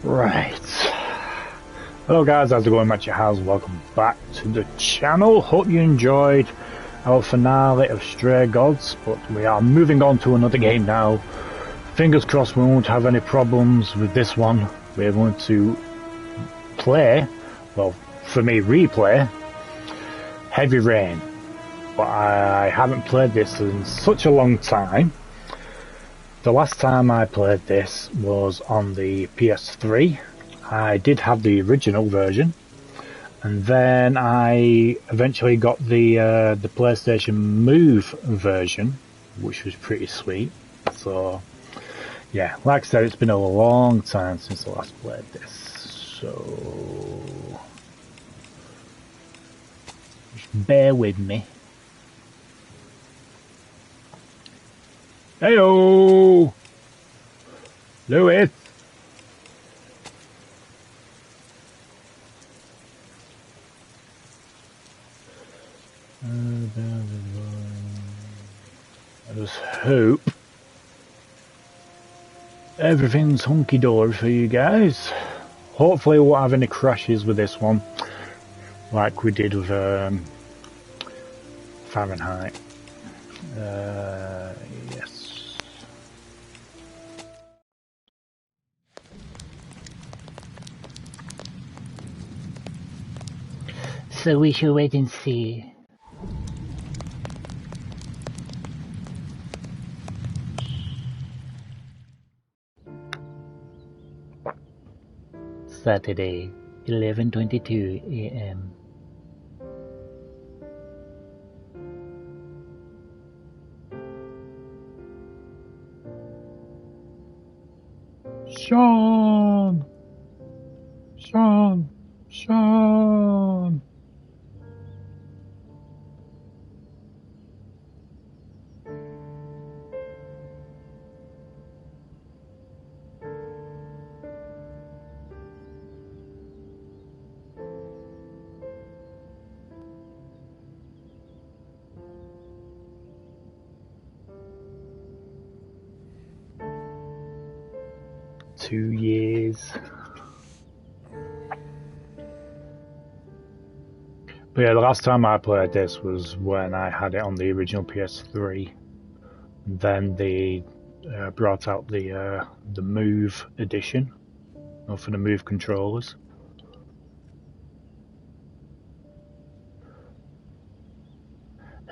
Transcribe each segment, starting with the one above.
Right. Hello guys, how's it going? HatCHeTHaZ. Welcome back to the channel. Hope you enjoyed our finale of Stray Gods, but we are moving on to another game now. Fingers crossed we won't have any problems with this one. We're going to play, well, for me, replay Heavy Rain. But I haven't played this in such a long time. The last time I played this was on the PS3. I did have the original version, and then I eventually got the PlayStation Move version, which was pretty sweet. So yeah, like I said, it's been a long time since I last played this. So just bear with me. Heyo, Lewis. I just hope everything's hunky-dory for you guys. Hopefully we won't have any crashes with this one, like we did with Fahrenheit. Yes. So we shall wait and see. Saturday, 11:22 a.m. Sean! Sean! Sean! Two years. But yeah, the last time I played this was when I had it on the original PS3. Then they brought out the Move edition, for the Move controllers.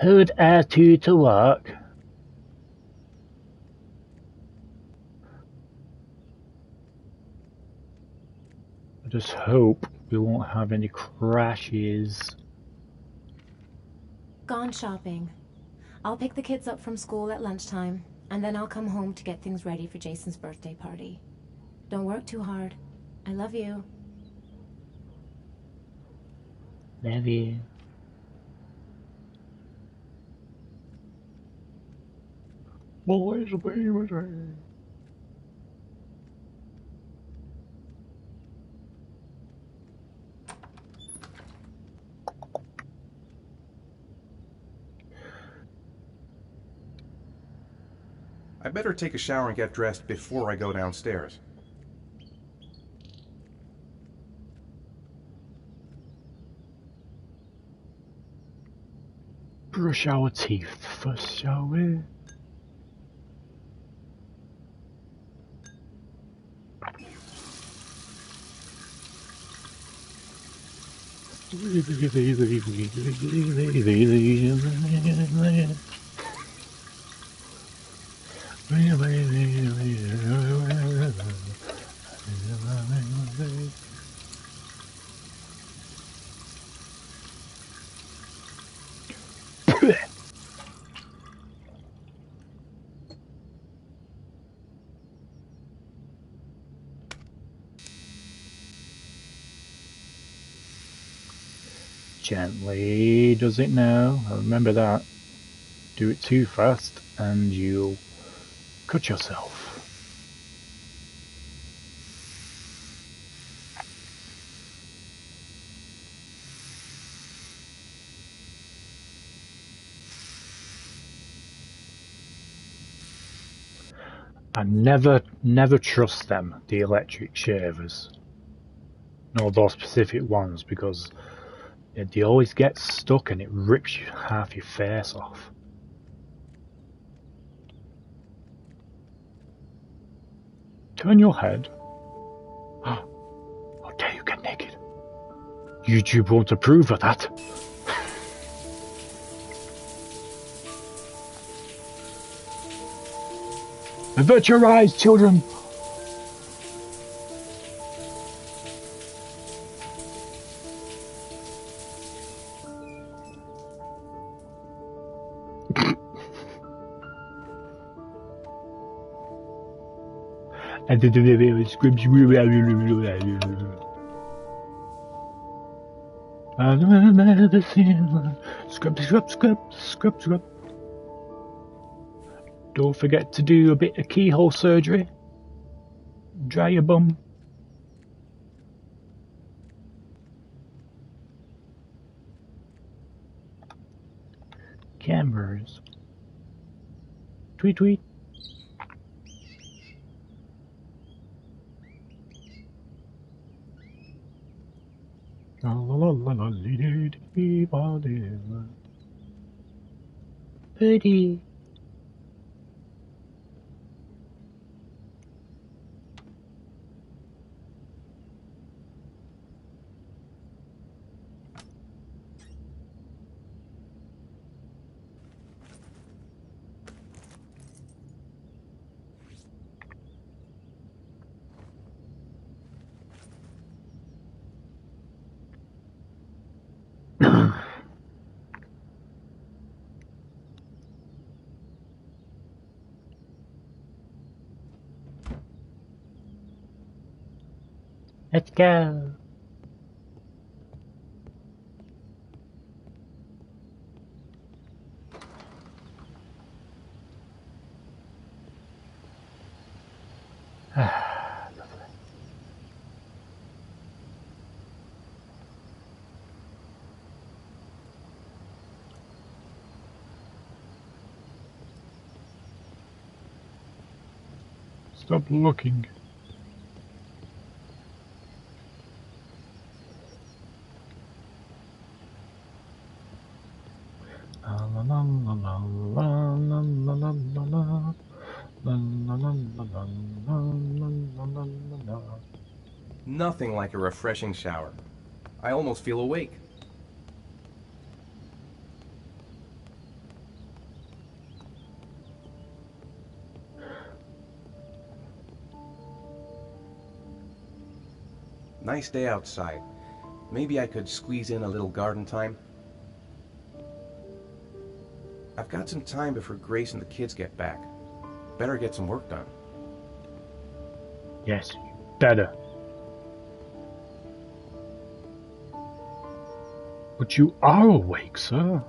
Who'd ask you to work? I just hope we won't have any crashes. Gone shopping. I'll pick the kids up from school at lunchtime, and then I'll come home to get things ready for Jason's birthday party. Don't work too hard. I love you. Love you. Always be with me. I better take a shower and get dressed before I go downstairs. Brush our teeth first, shall we? Gently does it now. I remember that. Do it too fast and you'll cut yourself. I never trust them, the electric shavers. No, those specific ones, because they always get stuck and it rips half your face off. Turn your head. How dare you get naked? YouTube won't approve of that. Avert your eyes, children! I've never seen one. Scrub. Don't forget to do a bit of keyhole surgery. Dry your bum. Cameras. Tweet. Pretty. Let's go. Stop looking. Nothing like a refreshing shower. I almost feel awake. Nice day outside. Maybe I could squeeze in a little garden time. I've got some time before Grace and the kids get back. Better get some work done. Yes, better. But you are awake, sir.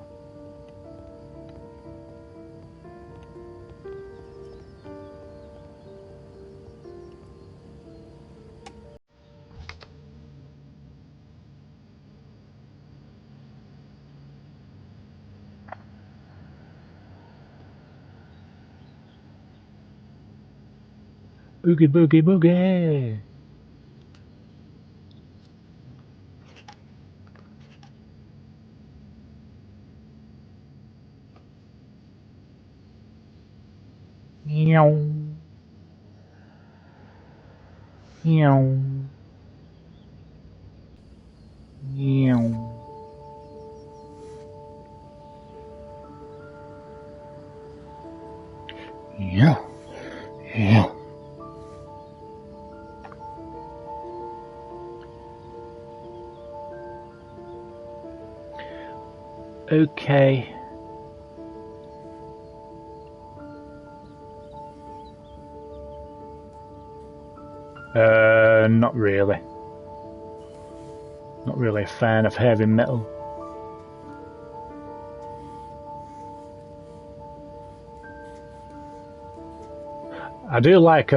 Boogie. Meow. Yeah. Okay. Not really. Not really a fan of heavy metal. I do like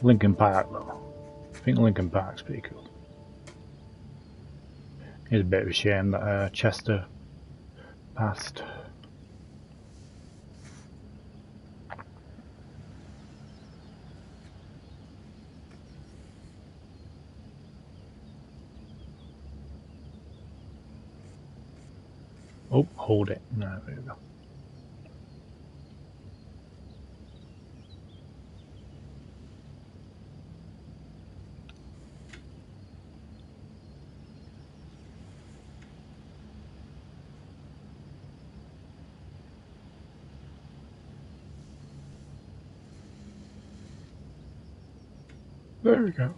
Linkin Park though. I think Linkin Park's pretty cool. It's a bit of a shame that Chester passed. Oh, hold it. No, there we go. There we go.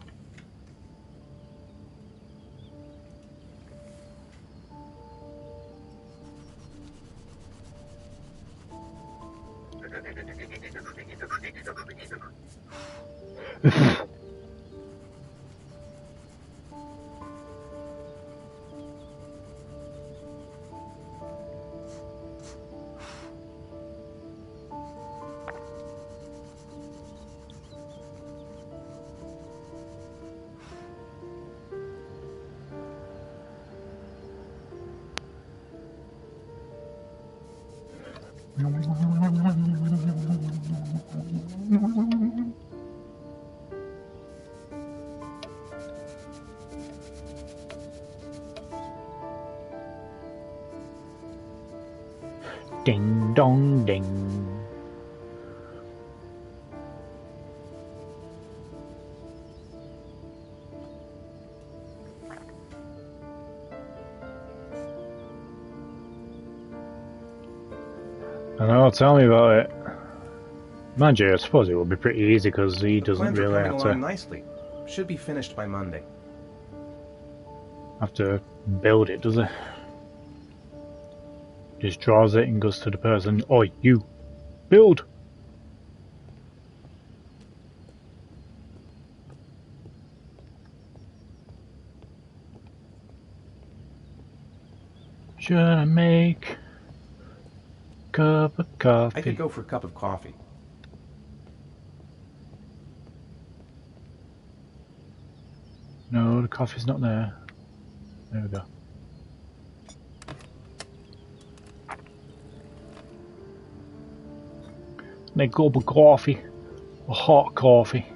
Ding dong ding. I know, tell me about it. Mind you, I suppose it will be pretty easy because he doesn't really have to... nicely. Should be finished by Monday. Have to build it, does he? Just draws it and goes to the person. Oi, you! Build! Should I make a cup of coffee? I could go for a cup of coffee. No, the coffee's not there. There we go. Make a cup of coffee. A hot coffee.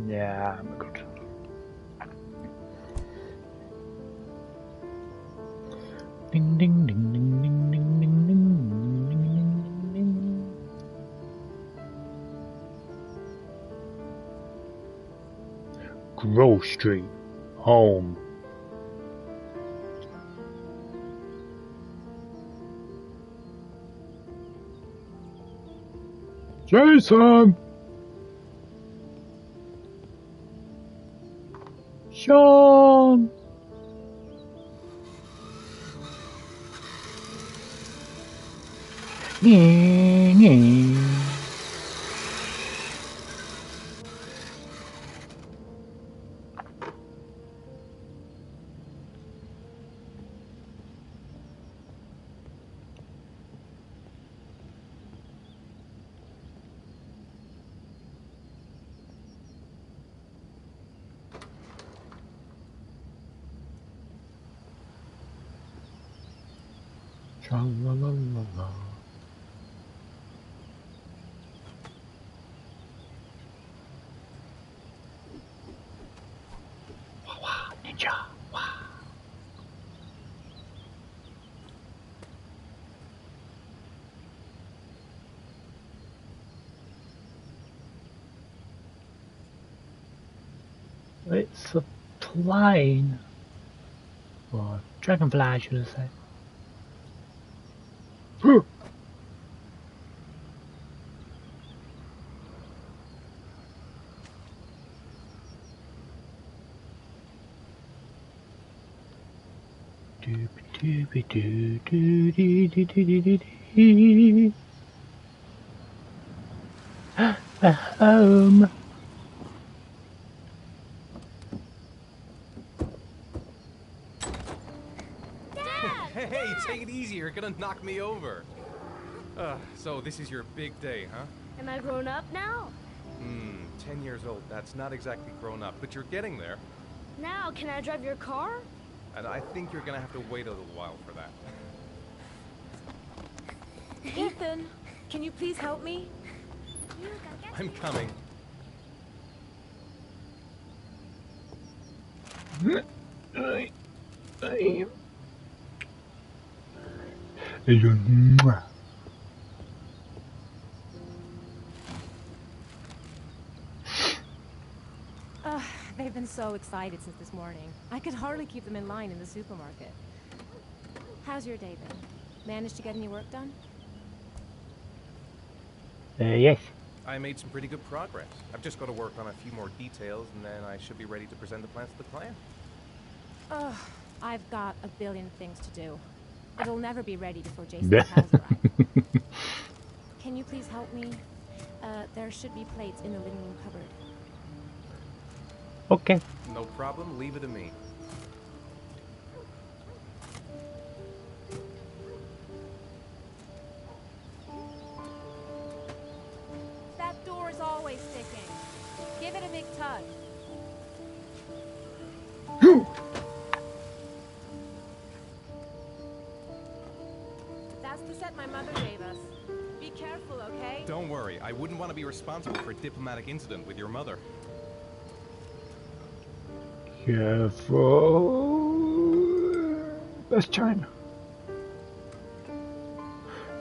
Yeah, I'm good. Ding ding ding ding ding ding ding ding ding ding. Grove Street, home. Jason! Sean! Yeah, yeah. Tra-la-la-la-la. Wah-wah, ninja, wah. It's a plane. Or dragonfly, I should have said. Home. Hey, take it easy, you're gonna knock me over. So this is your big day, huh? Am I grown up now? 10 years old, that's not exactly grown up, but you're getting there. Now, can I drive your car? And I think you're gonna have to wait a little while for that. Ethan, can you please help me? I'm coming. They've been so excited since this morning. I could hardly keep them in line in the supermarket. How's your day been? Managed to get any work done? Yes. I made some pretty good progress. I've just got to work on a few more details, and then I should be ready to present the plans to the client. I've got a billion things to do. It'll never be ready before Jason's pals arrive. Can you please help me? There should be plates in the living room cupboard. Okay. No problem, leave it to me. That door is always sticking. Give it a big tug. That's the set my mother gave us. Be careful, okay? Don't worry, I wouldn't want to be responsible for a diplomatic incident with your mother. Careful. That's China.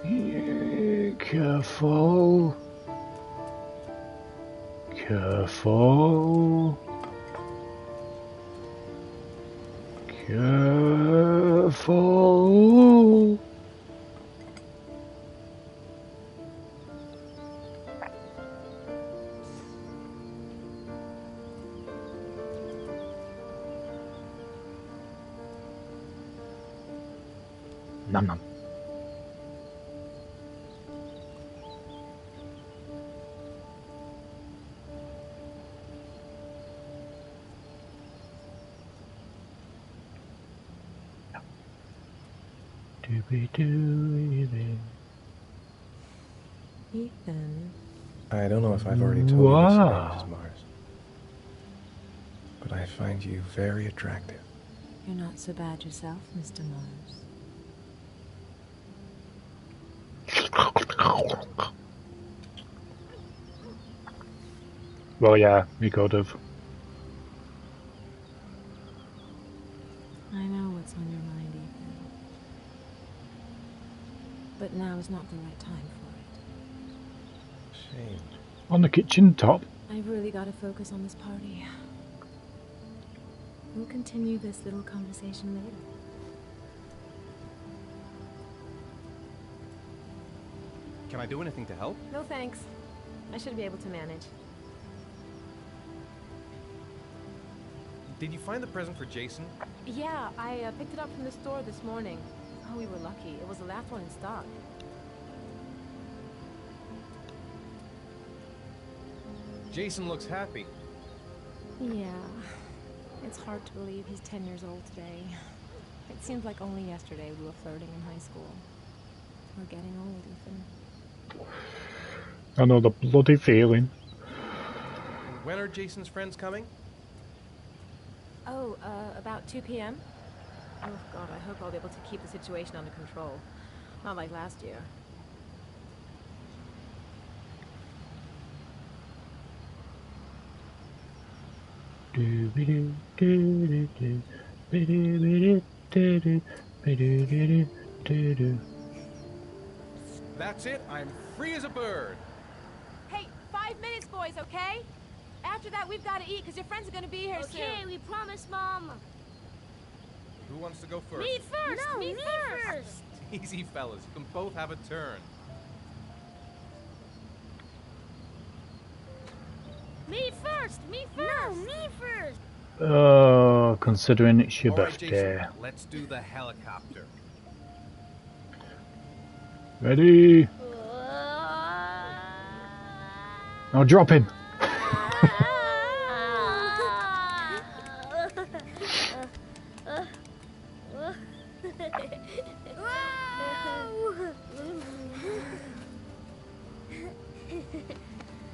Yeah, careful. Careful. Careful. Nom nom. Ethan. I don't know if I've already told you this, Mrs. Mars, but I find you very attractive. You're not so bad yourself, Mr. Mars. Well, yeah, we could have. I know what's on your mind, Ethan. But now is not the right time for it. Shame. On the kitchen top. I've really got to focus on this party. We'll continue this little conversation later. Can I do anything to help? No thanks. I should be able to manage. Did you find the present for Jason? Yeah, I picked it up from the store this morning. Oh, we were lucky. It was the last one in stock. Jason looks happy. Yeah. It's hard to believe he's 10 years old today. It seems like only yesterday we were flirting in high school. We're getting old, Ethan. I know the bloody feeling. When are Jason's friends coming? Oh, about 2 p.m.? Oh, God, I hope I'll be able to keep the situation under control. Not like last year. That's it, I'm free as a bird. Hey, 5 minutes, boys, okay? After that, we've got to eat, because your friends are going to be here soon. Okay, we promise, Mom. Who wants to go first? Me first! No, me first! Easy, fellas. You can both have a turn. Me first! Me first! No, me first! Oh, considering it's your All right, birthday. Jason, let's do the helicopter. Ready? Now drop him.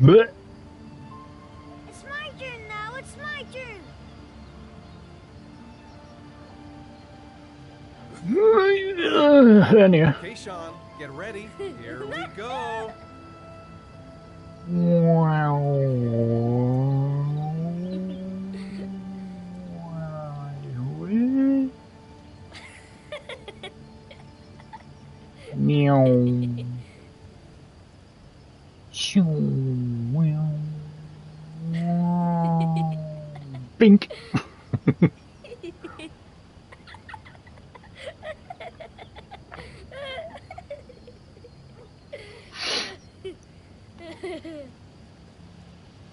Blech. It's my turn now. It's my turn. Hernia. Okay, Sean, get ready. Here we go. Meow. Bink.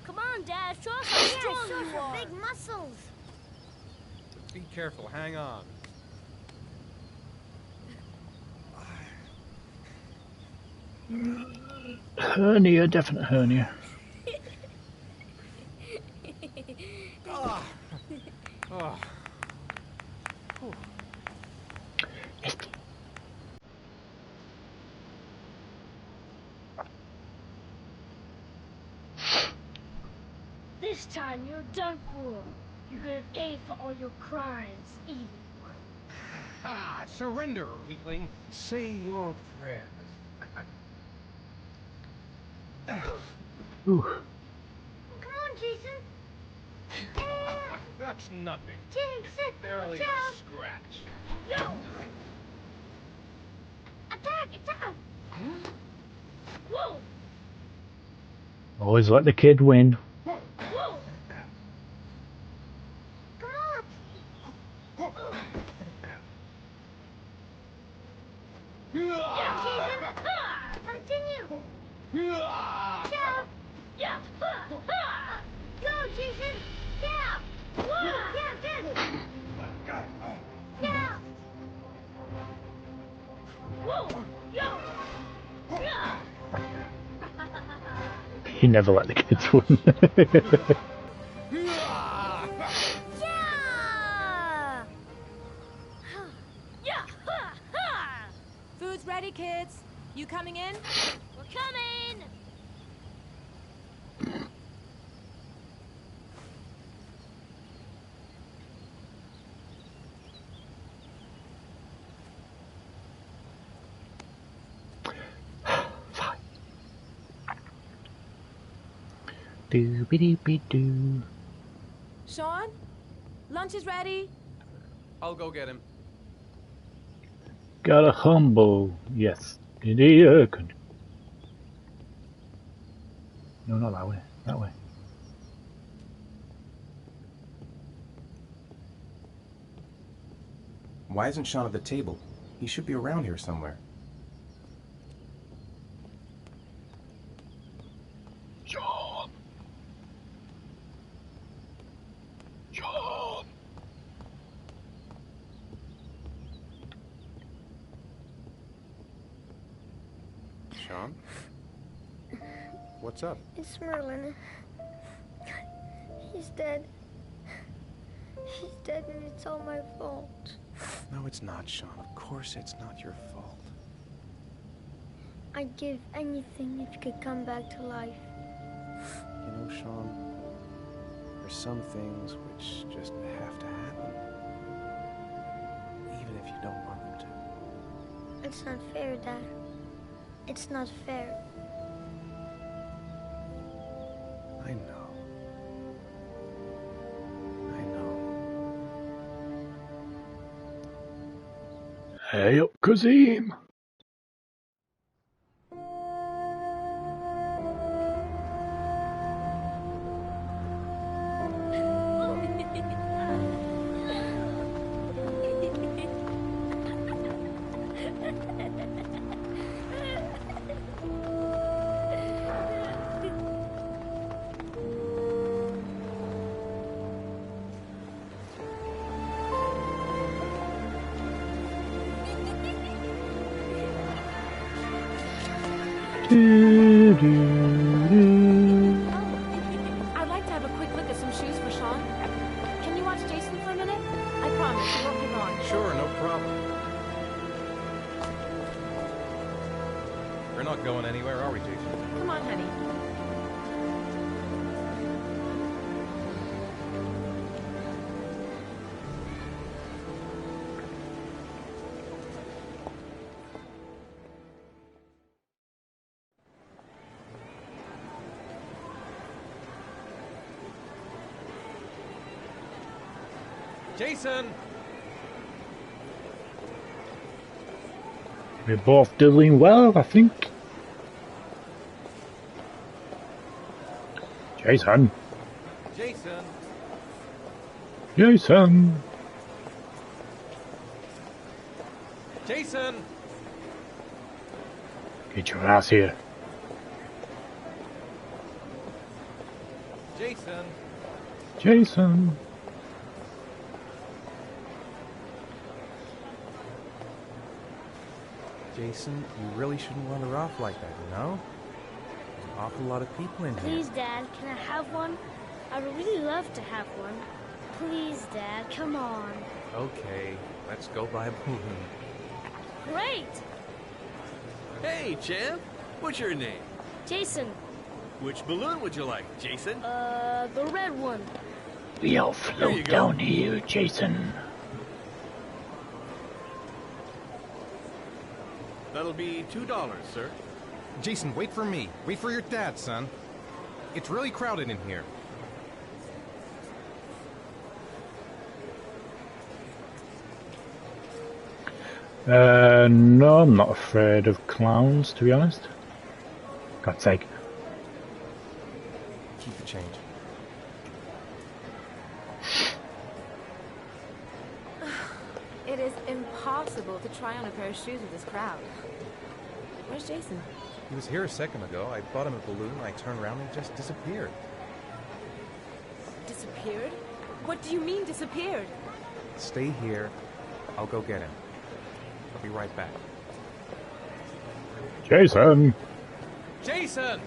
Come on, Dad. Show us how strong you are. Big muscles. Be careful, hang on. Hernia, definite hernia. Oh. Oh. This time you're done for. You're gonna pay for all your crimes, evil one. Ah, surrender, weakling. Say your prayers. Ooh. Come on, Jason. That's nothing. Jason, Barely watch a out. scratch. No. Attack, attack. Whoa, Always let the kid win. whoa. Come on. Yeah, Jason. Continue. Yeah. Yeah. Go, Jason. Yeah. Yeah, good. Yeah. Whoa. Yo. Yeah. He never let the kids win. Yeah. Yeah. Food's ready, kids. You coming in? We're coming. Doo-be-doo-be-doo. Sean? Lunch is ready. I'll go get him. Got a humble, yes. Indeed. No, not that way. That way. Why isn't Sean at the table? He should be around here somewhere. Sean. Sean. Sean? What's up? It's Merlin. He's dead. He's dead and it's all my fault. No, it's not, Sean. Of course it's not your fault. I'd give anything if you could come back to life. You know, Sean, there's some things which just have to happen. Even if you don't want them to. It's not fair, Dad. It's not fair. I know. I know. Hey up, Kazim. Do, do, do. Where are we, Jason? Come on, honey. Jason! We're both doing well, I think. Jason. Jason! Jason. Jason! Get your ass here. Jason! Jason. Jason, you really shouldn't run her off like that, you know? There's an awful lot of people in here. Please, Dad, can I have one? I would really love to have one. Please, Dad, come on. Okay, let's go buy a balloon. Great! Hey, champ. What's your name? Jason, Which balloon would you like, Jason? the red one. We all There float you go. down here, Jason. That'll be $2, sir. Jason, wait for me. Wait for your dad, son. It's really crowded in here. No, I'm not afraid of clowns, to be honest. God's sake. Keep the change. It is impossible to try on a pair of shoes with this crowd. Where's Jason? He was here a second ago. I bought him a balloon. I turned around and he just disappeared. Disappeared? What do you mean disappeared? Stay here. I'll go get him. I'll be right back. Jason! Jason!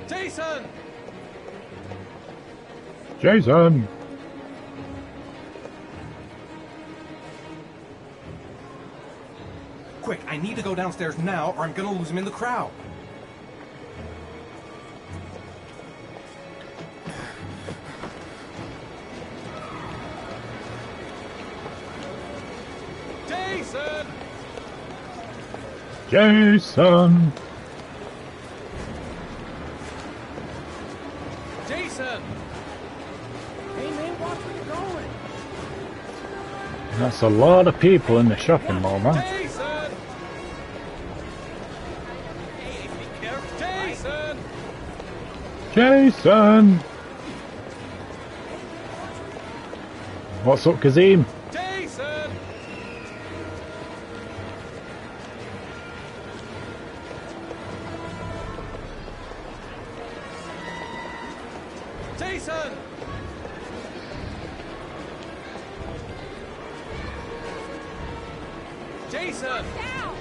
Jason! Jason! Quick, I need to go downstairs now or I'm gonna lose him in the crowd. Jason! Jason! Jason! Hey man, watch where you're going. That's a lot of people in the shopping mall, man. Jason! Hey, be careful. Jason! Jason! What's up, Kazim? Jason! Jason! Jason! Down!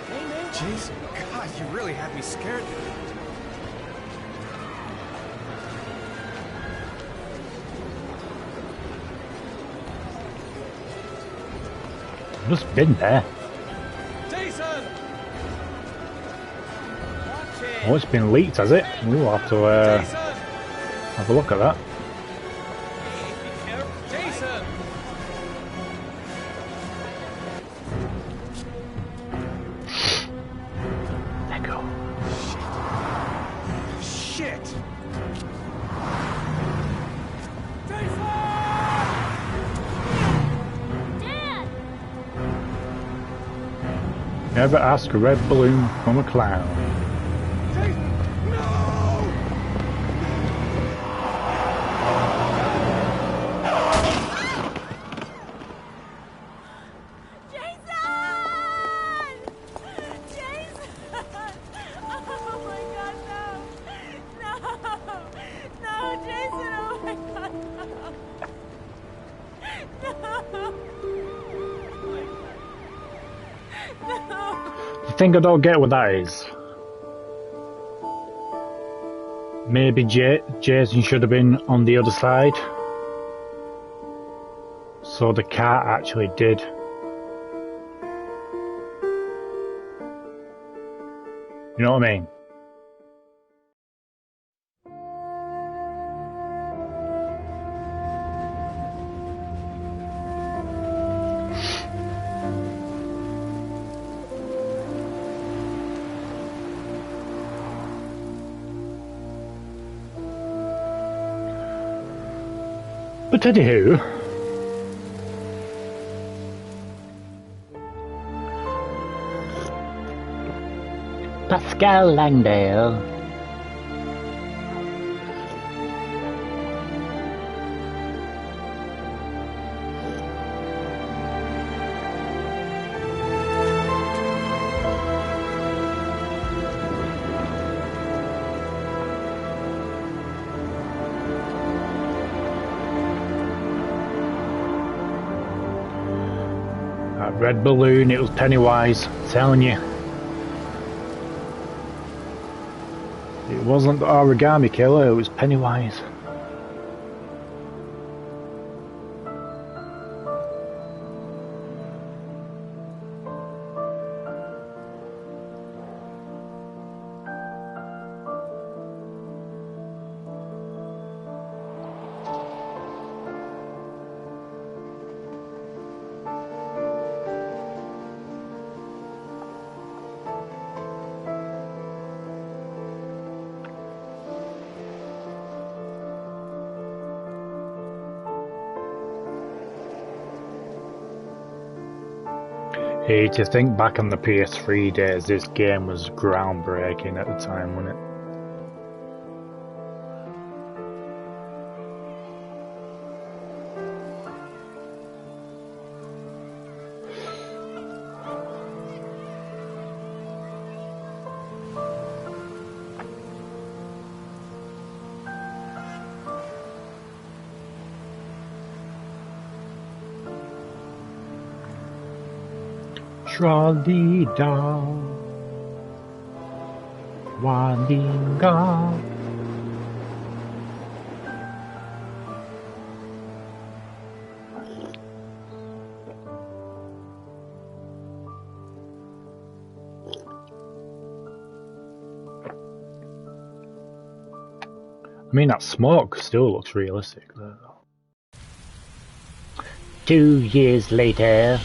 Hey man! Jason! God, you really had me scared. I've just been there. Jason! Watch it. Oh, it's been leaked, has it? We'll have to Jason! have a look at that. Hey, be careful. Jason! Let go. Shit! Dad! Never ask a red balloon from a clown. Jason! Jason! Oh my god, no! No! No, Jason! Oh my god, no! No! The thing I don't get what that is. Maybe Jason should have been on the other side. So the cat actually did. You know what I mean? But anywho, Pascal Langdale. That red balloon, it was Pennywise, I'm telling you. It wasn't the origami killer, it was Pennywise. Hey, to think back on the PS3 days, this game was groundbreaking at the time, wasn't it? Tra-dee-da, wa-dee-ga. I mean, that smoke still looks realistic though. 2 years later.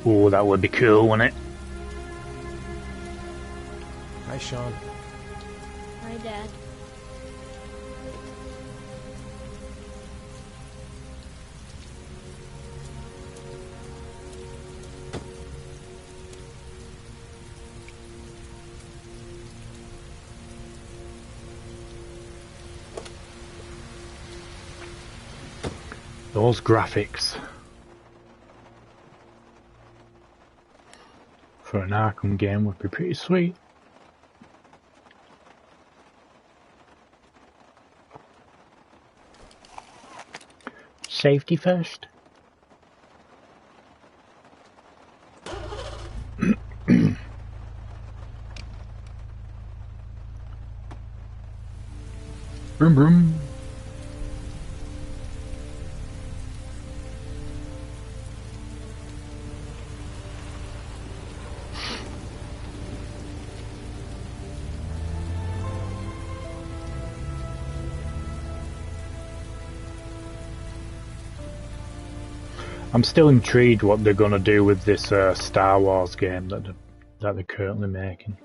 Oh, that would be cool, wouldn't it? Hi, Sean. Hi, Dad. Those graphics. For an Arkham game would be pretty sweet. Safety first. Vroom vroom. I'm still intrigued what they're gonna do with this Star Wars game that they're currently making.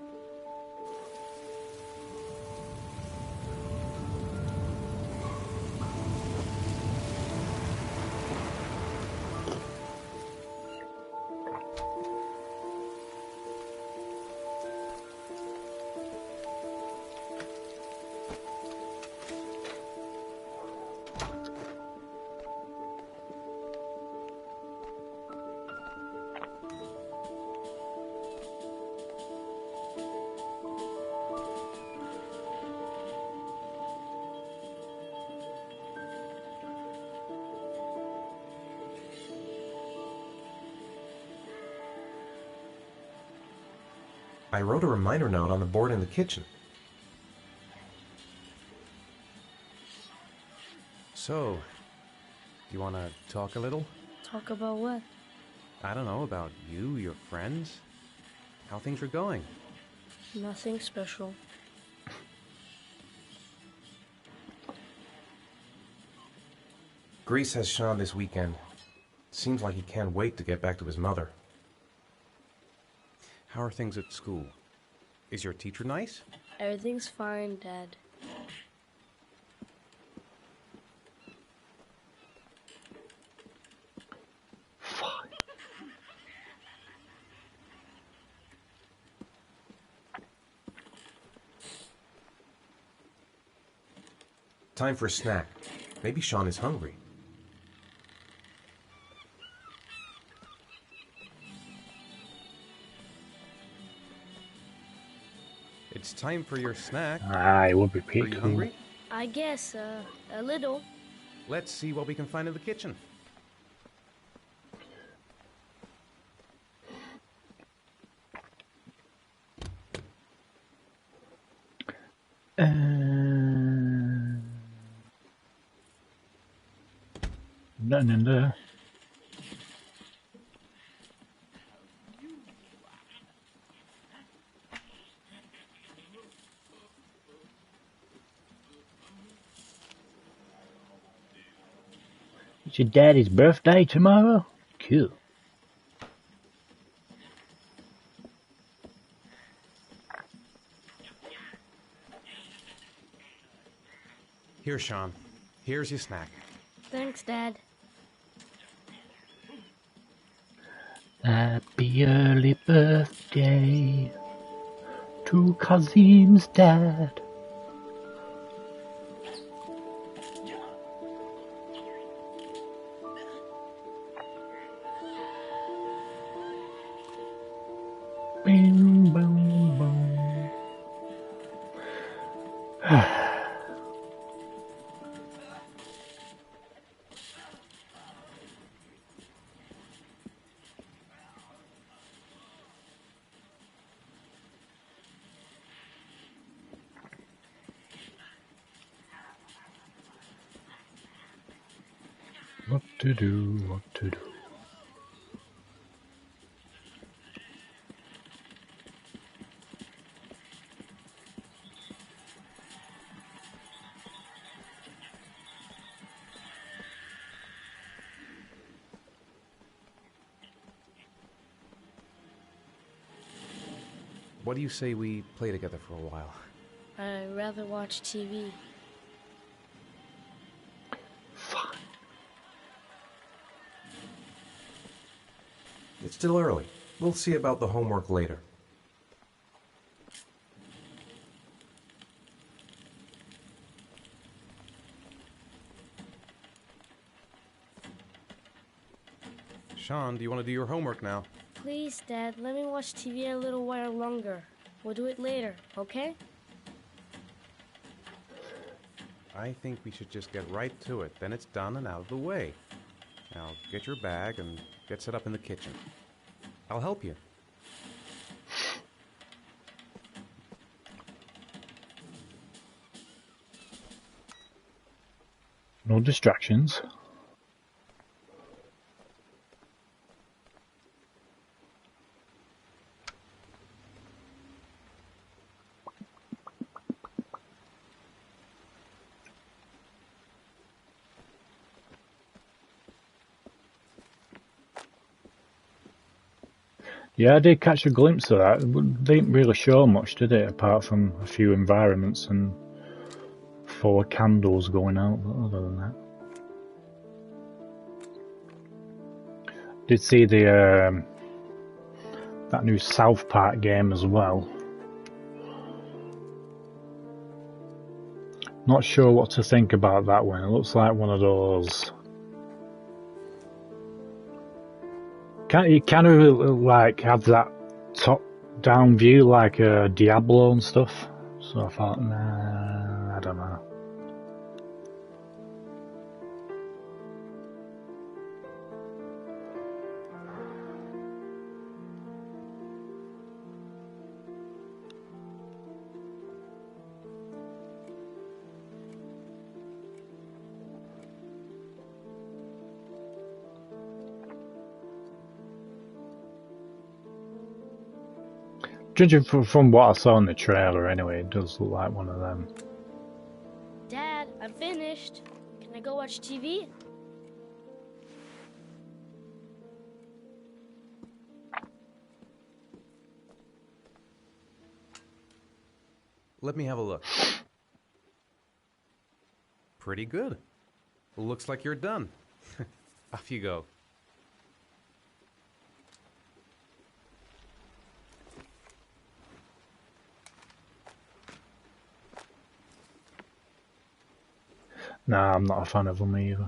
I wrote a reminder note on the board in the kitchen. So, do you want to talk a little? Talk about what? I don't know, about you, your friends, how things are going. Nothing special. Grease has Sean this weekend. Seems like he can't wait to get back to his mother. How are things at school? Is your teacher nice? Everything's fine, Dad. Time for a snack. Maybe Sean is hungry. It's time for your snack. It would be Are pretty you cool. hungry? I guess, a little. Let's see what we can find in the kitchen. Nothing in there. It's your daddy's birthday tomorrow? Cool. Here, Sean. Here's your snack. Thanks, Dad. Happy early birthday to Kazim's dad. Bing, boom, boom. What to do, what to do. What do you say we play together for a while? I'd rather watch TV. Fine. It's still early. We'll see about the homework later. Sean, do you want to do your homework now? Please, Dad, let me watch TV a little while longer. We'll do it later, okay? I think we should just get right to it. Then it's done and out of the way. Now, get your bag and get set up in the kitchen. I'll help you. No distractions. Yeah, I did catch a glimpse of that. They didn't really show much, did it? Apart from a few environments and 4 candles going out, but other than that. Did see the that new South Park game as well. Not sure what to think about that one. It looks like one of those. You kind of like have that top-down view like Diablo and stuff. So I thought, nah, I don't know. Judging from what I saw in the trailer anyway, it does look like one of them. Dad, I'm finished. Can I go watch TV? Let me have a look. Pretty good. Looks like you're done. Off you go. Nah, I'm not a fan of them either.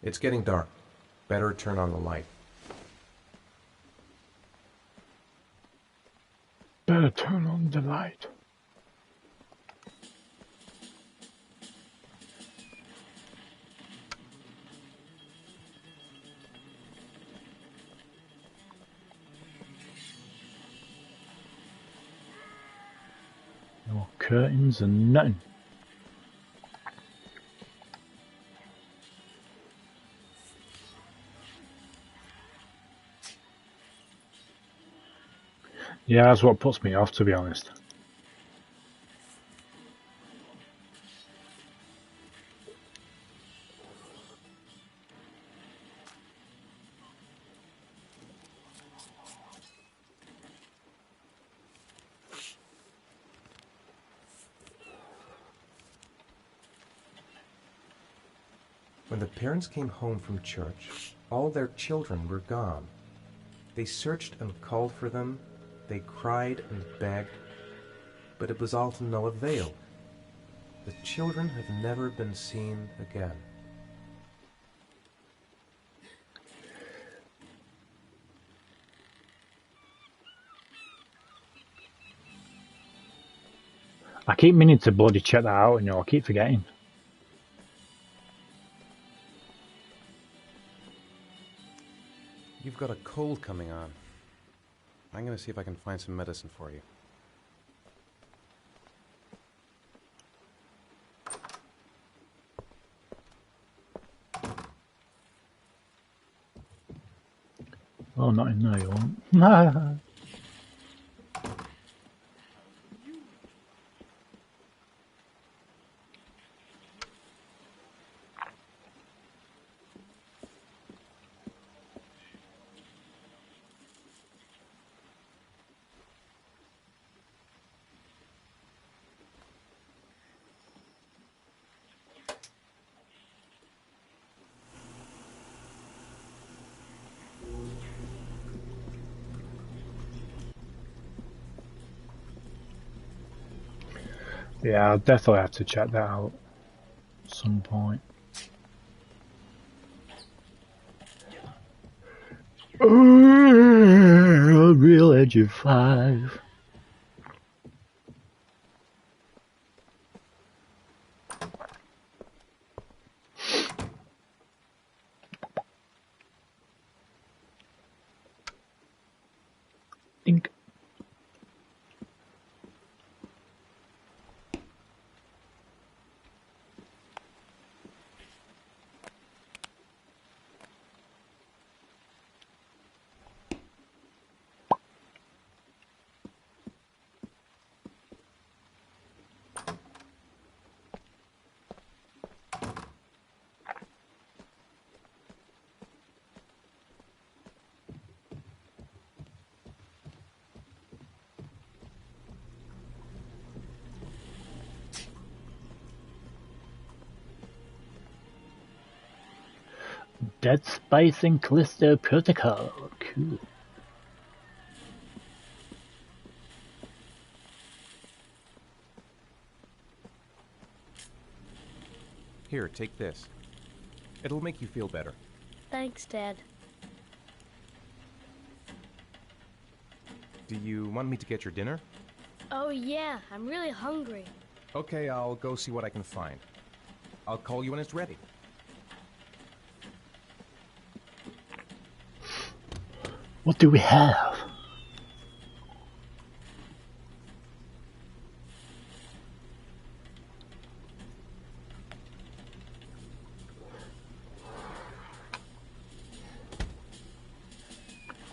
It's getting dark. Better turn on the light. Better turn on the light. No curtains and nothing. Yeah, that's what puts me off, to be honest. When the parents came home from church, all their children were gone. They searched and called for them. They cried and begged, but it was all to no avail. The children have never been seen again. I keep meaning to bloody check that out, and I keep forgetting. You've got a cold coming on. I'm gonna see if I can find some medicine for you. Oh, not in there, you won't. Yeah, I'll definitely have to check that out at some point. Real Edge of 5. Dink. Dead Space and Callisto Protocol. Cool. Here, take this. It'll make you feel better. Thanks, Dad. Do you want me to get your dinner? Oh yeah, I'm really hungry. Okay, I'll go see what I can find. I'll call you when it's ready. What do we have?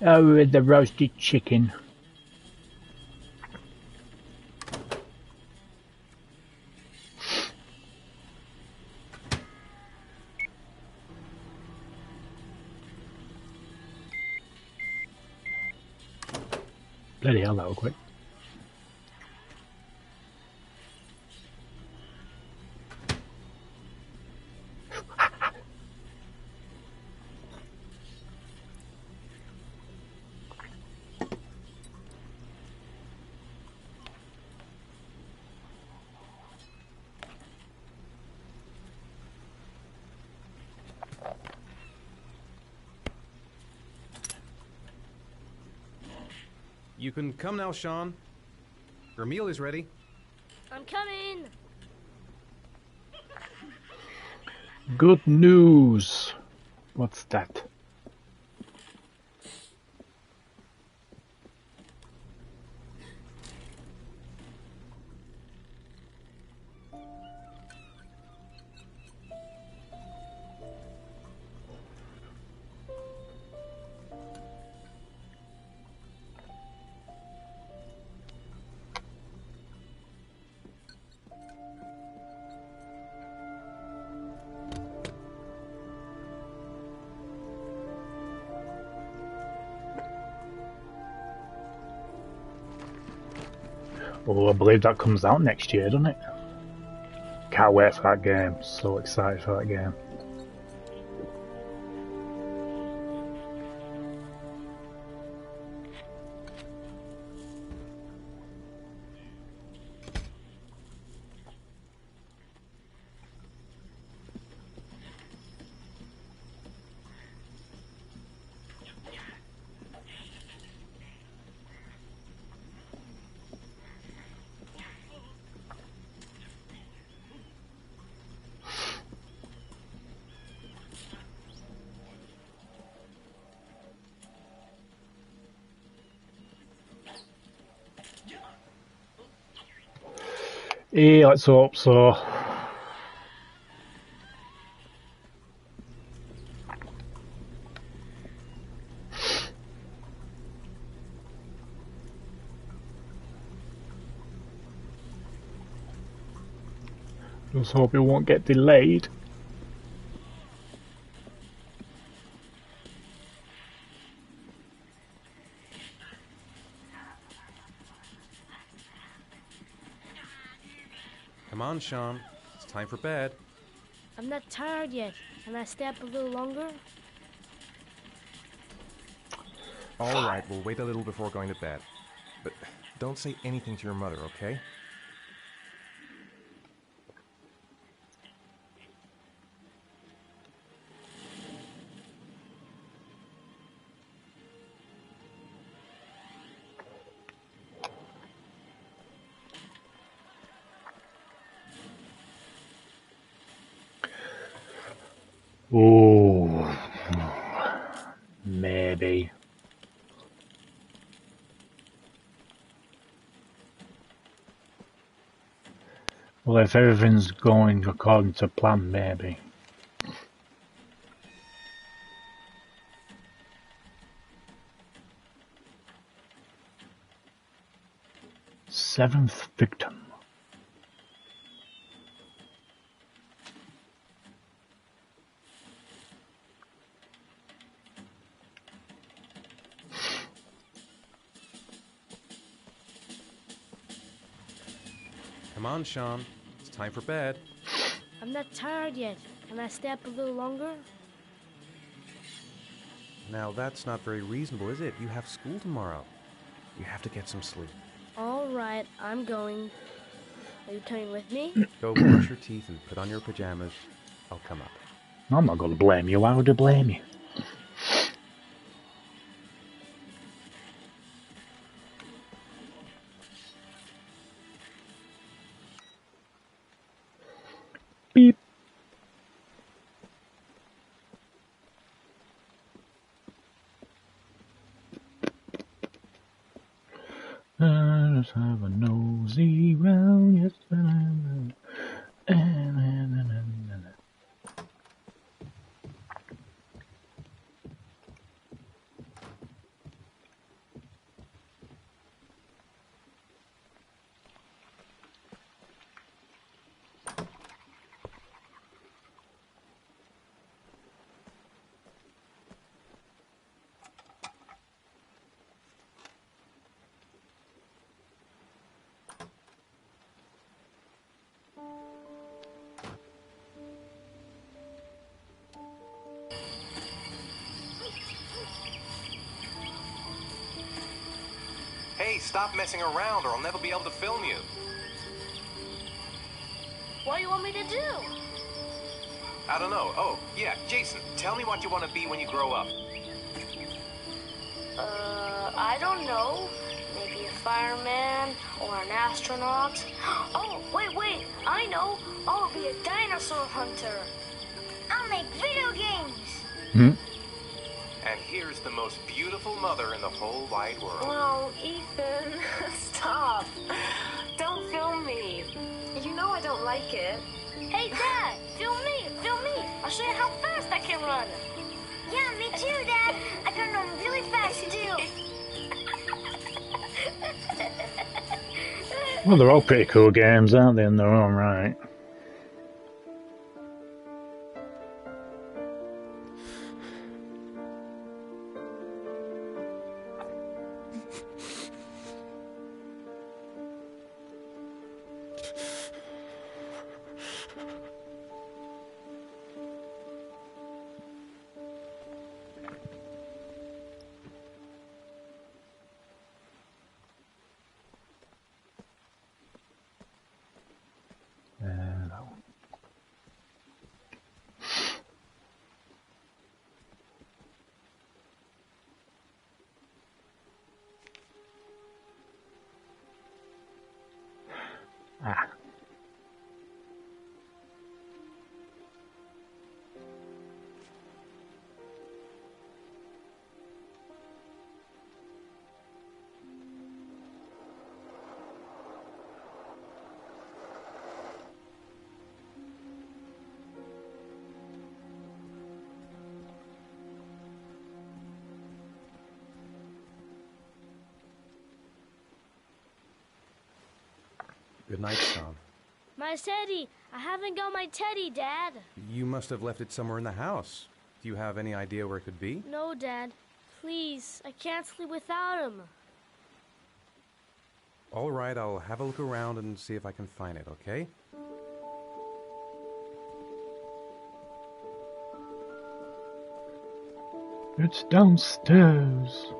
Oh, with the roasted chicken. Bloody hell, that was quick. You can come now, Sean. Your meal is ready. I'm coming. Good news. What's that? Oh, I believe that comes out next year, doesn't it? Can't wait for that game. So excited for that game. Hey, let's hope so. Just hope it won't get delayed. Come on, Sean. It's time for bed. I'm not tired yet. Can I stay up a little longer? All right, we'll wait a little before going to bed. But don't say anything to your mother, okay? Oh, maybe. Well, if everything's going according to plan, maybe. Seventh victim. Come on, Sean. It's time for bed. I'm not tired yet. Can I stay up a little longer? Now, that's not very reasonable, is it? You have school tomorrow. You have to get some sleep. All right, I'm going. Are you coming with me? Go brush your teeth and put on your pajamas. I'll come up. I'm not going to blame you. Why would I blame you? Beep. Let's have a nosy round. Yes, stop messing around or I'll never be able to film you. What do you want me to do? I don't know. Oh, yeah, Jason, tell me what you want to be when you grow up. I don't know. Maybe a fireman or an astronaut. Oh, wait, I know. I'll be a dinosaur hunter. I'll make video games. Hmm? And here's the most beautiful mother in the whole wide world. Oh, Ethan, stop. Don't film me. You know I don't like it. Hey, Dad, film me. I'll show you how fast I can run. Yeah, me too, Dad. I can run really fast, too. Well, they're all pretty cool games, aren't they, in their own right? Ah. Good night, Sean. My teddy. I haven't got my teddy, Dad. You must have left it somewhere in the house. Do you have any idea where it could be? No, Dad. Please, I can't sleep without him. All right, I'll have a look around and see if I can find it, okay? It's downstairs.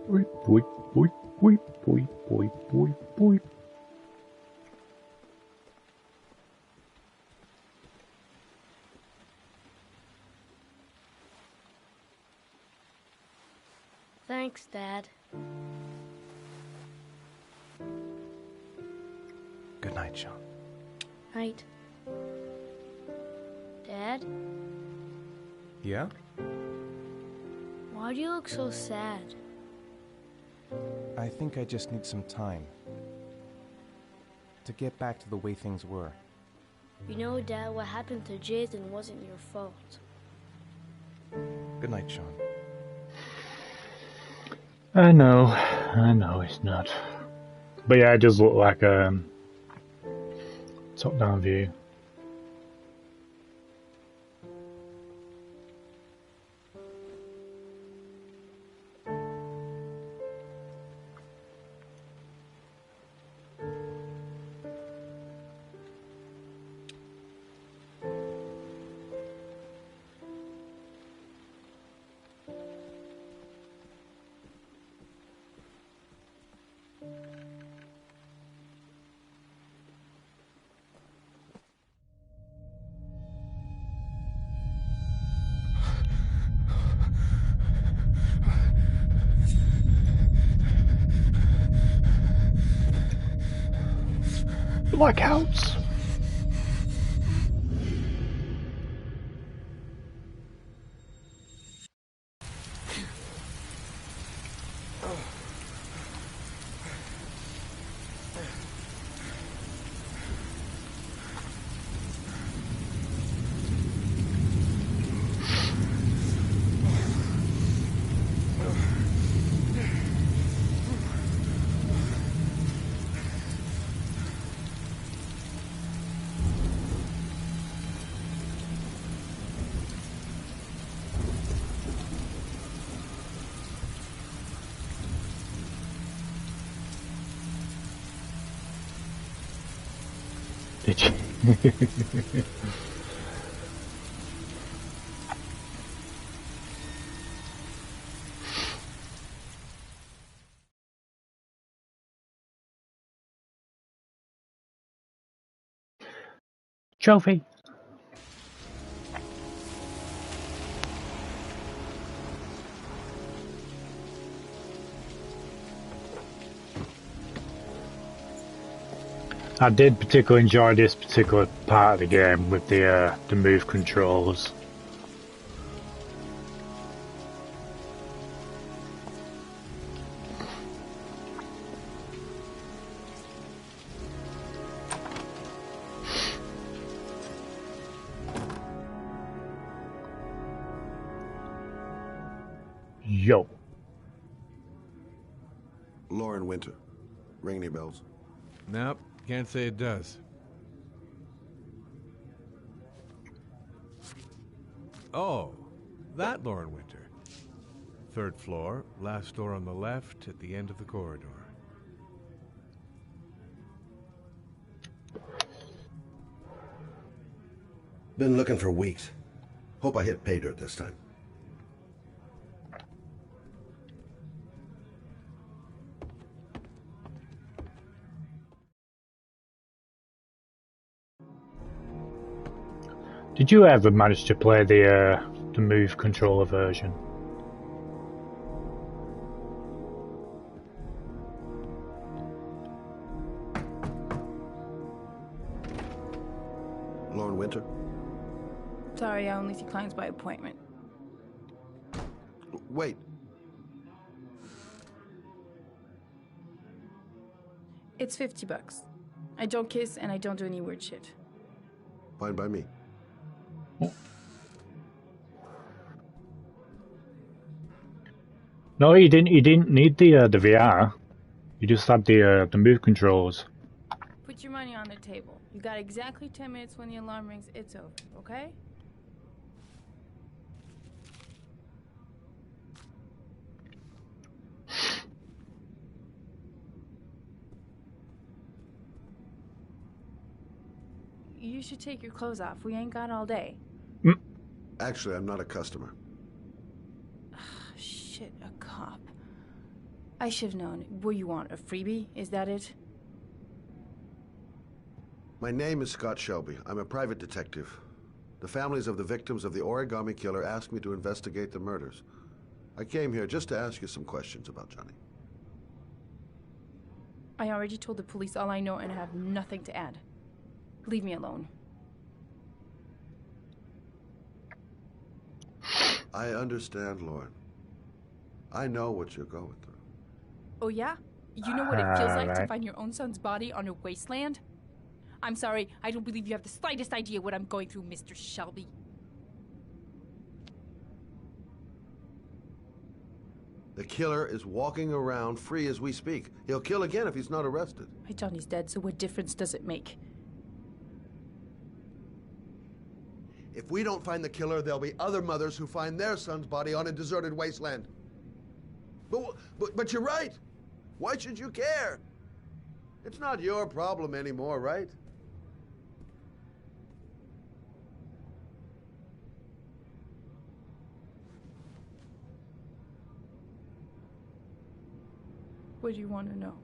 Boy, boy, boy, boy, boy, boy, boy, boy. Thanks, Dad. Good night, Sean. Night. Dad, Yeah? why do you look so sad? I think I just need some time to get back to the way things were. You know, Dad, what happened to Jason wasn't your fault. Good night, Sean. I know it's not. But yeah, it does look like a top-down view. Blackouts. Did you? Trophy. I did particularly enjoy this particular part of the game with the move controls. Yo. Lauren Winter. Ring any bells? Nope, can't say it does. Oh, that Lauren Winter. 3rd floor, last door on the left at the end of the corridor. Been looking for weeks. Hope I hit pay dirt this time. Did you ever manage to play the move controller version? Lauren Winter? Sorry, I only see clients by appointment. Wait. It's $50. I don't kiss and I don't do any weird shit. Fine by me. No, you didn't. You didn't need the VR. You just had the move controls. Put your money on the table. You got exactly 10 minutes when the alarm rings. It's over, okay? You should take your clothes off. We ain't got all day. Actually, I'm not a customer. Shit, a cop. I should have known. What you want, a freebie? Is that it? My name is Scott Shelby. I'm a private detective. The families of the victims of the origami killer asked me to investigate the murders. I came here just to ask you some questions about Johnny. I already told the police all I know and I have nothing to add. Leave me alone. I understand, Lauren. I know what you're going through. Oh yeah? You know what it feels like to Alright. find your own son's body on a wasteland? I'm sorry, I don't believe you have the slightest idea what I'm going through, Mr. Shelby. The killer is walking around free as we speak. He'll kill again if he's not arrested. My Johnny's dead, so what difference does it make? If we don't find the killer, there'll be other mothers who find their son's body on a deserted wasteland. But you're right. Why should you care? It's not your problem anymore, right? What do you want to know?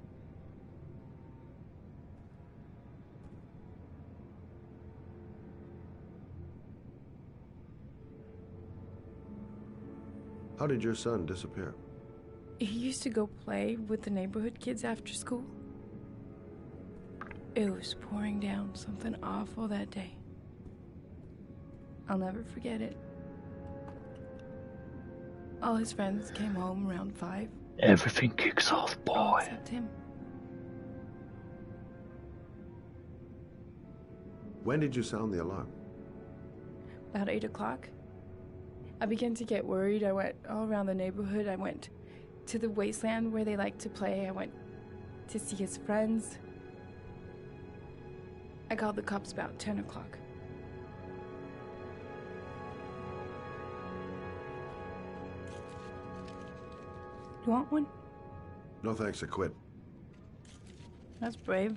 How did your son disappear? He used to go play with the neighborhood kids after school. It was pouring down something awful that day. I'll never forget it. All his friends came home around 5. Everything kicks off, All boy. except him. When did you sound the alarm? About 8 o'clock. I began to get worried. I went all around the neighborhood. I went to the wasteland where they like to play. I went to see his friends. I called the cops about 10 o'clock. You want one? No thanks, I quit. That's brave.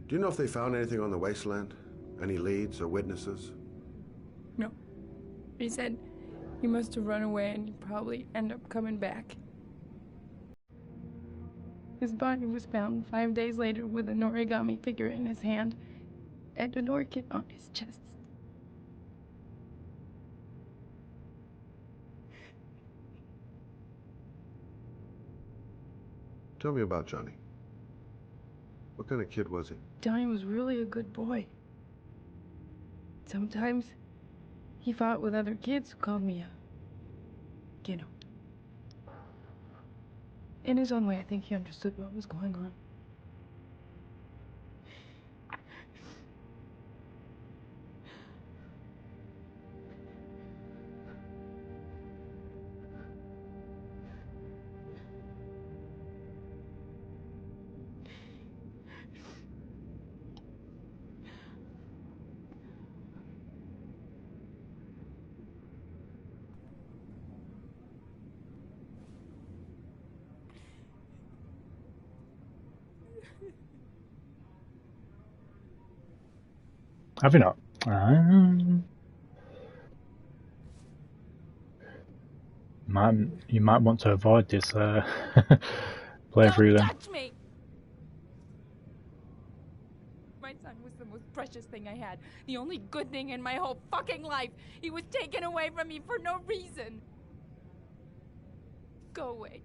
Do you know if they found anything on the wasteland? Any leads or witnesses? No. He said he must have run away and he'd probably end up coming back. His body was found 5 days later with an origami figure in his hand and an orchid on his chest. Tell me about Johnny. What kind of kid was he? Johnny was really a good boy. Sometimes he fought with other kids who called me a kiddo. In his own way, I think he understood what was going on. Have you not? You might want to avoid this playthrough then. Touch me! My son was the most precious thing I had. The only good thing in my whole fucking life. He was taken away from me for no reason. Go away.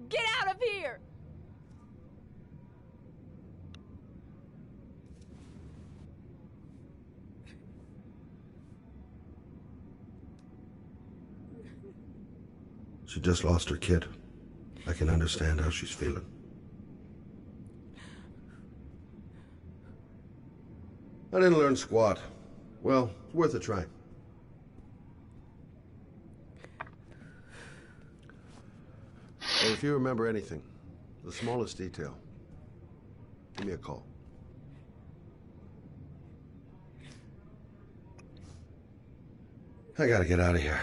Get out of here! She just lost her kid. I can understand how she's feeling. I didn't learn squat. Well, it's worth a try. Hey, if you remember anything, the smallest detail, give me a call. I gotta get out of here.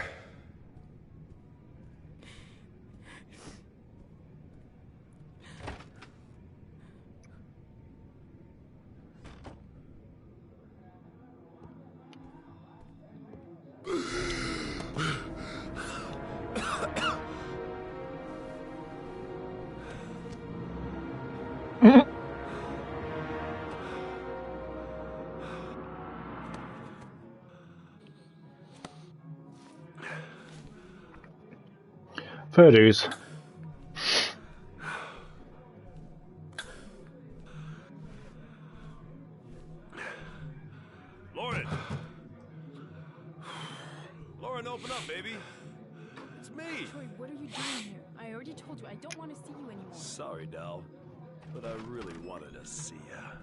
Fair dues. Lauren! Lauren, open up, baby. It's me. Troy, what are you doing here? I already told you I don't want to see you anymore. Sorry, doll, but I really wanted to see ya.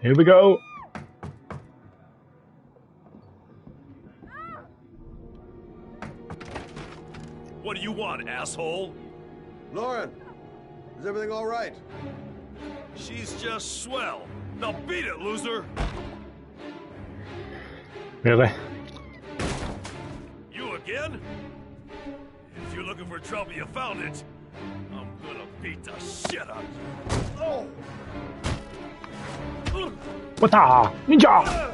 Here we go. What do you want, asshole? Lauren, is everything all right? She's just swell. Now beat it, loser. Really? You again? If you're looking for trouble, you found it. I'm gonna beat the shit out of you. Oh! Wata! Ninja!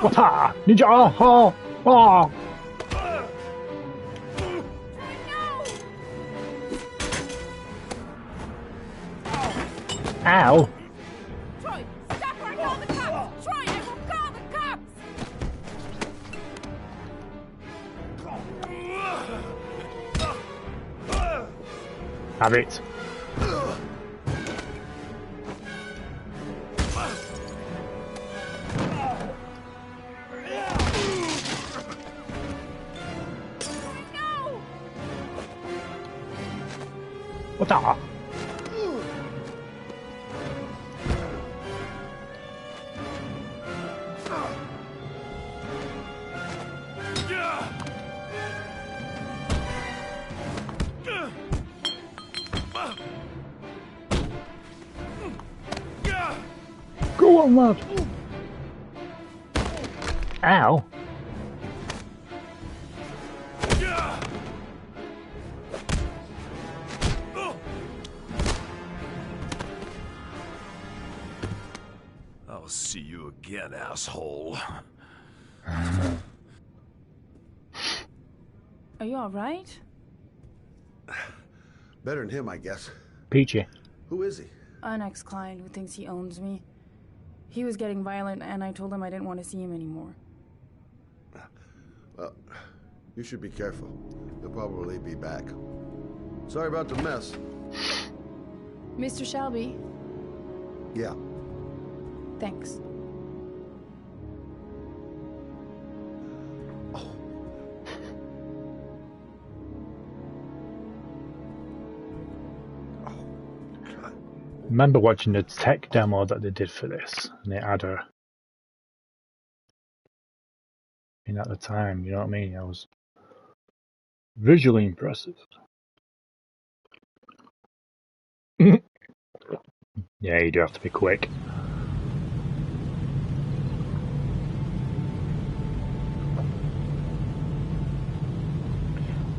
Wata! Ninja! Oh! Oh! Ow! Troy, stop or I'll call the cops! Troy, I will call the cops! Have it. What the? Go on, lad. Ow. I'll see you again, asshole. Are you alright? Better than him, I guess. Peachy. Who is he? An ex-client who thinks he owns me. He was getting violent, and I told him I didn't want to see him anymore. Well, you should be careful. He'll probably be back. Sorry about the mess. Mr. Shelby, Yeah. thanks. Remember watching the tech demo that they did for this, and they had her in at the time, you know what I mean? It was visually impressive. Yeah, you do have to be quick.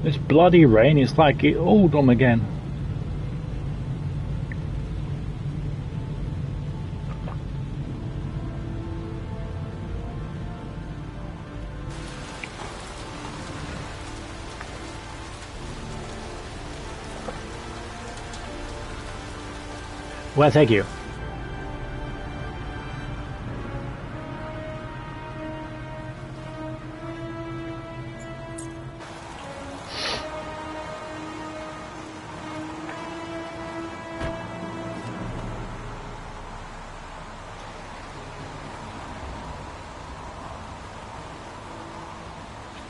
This bloody rain is like it all done again. Well, thank you.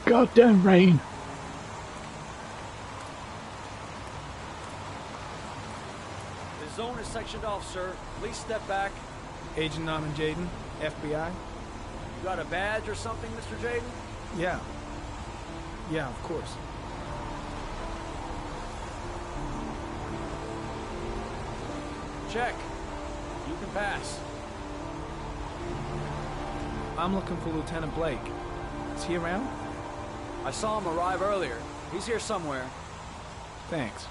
Goddamn rain. The zone is sectioned off, sir. Please step back. Agent Norman Jaden, FBI. You got a badge or something, Mr. Jaden? Yeah. Yeah, of course. Check. You can pass. I'm looking for Lieutenant Blake. Is he around? I saw him arrive earlier. He's here somewhere. Thanks.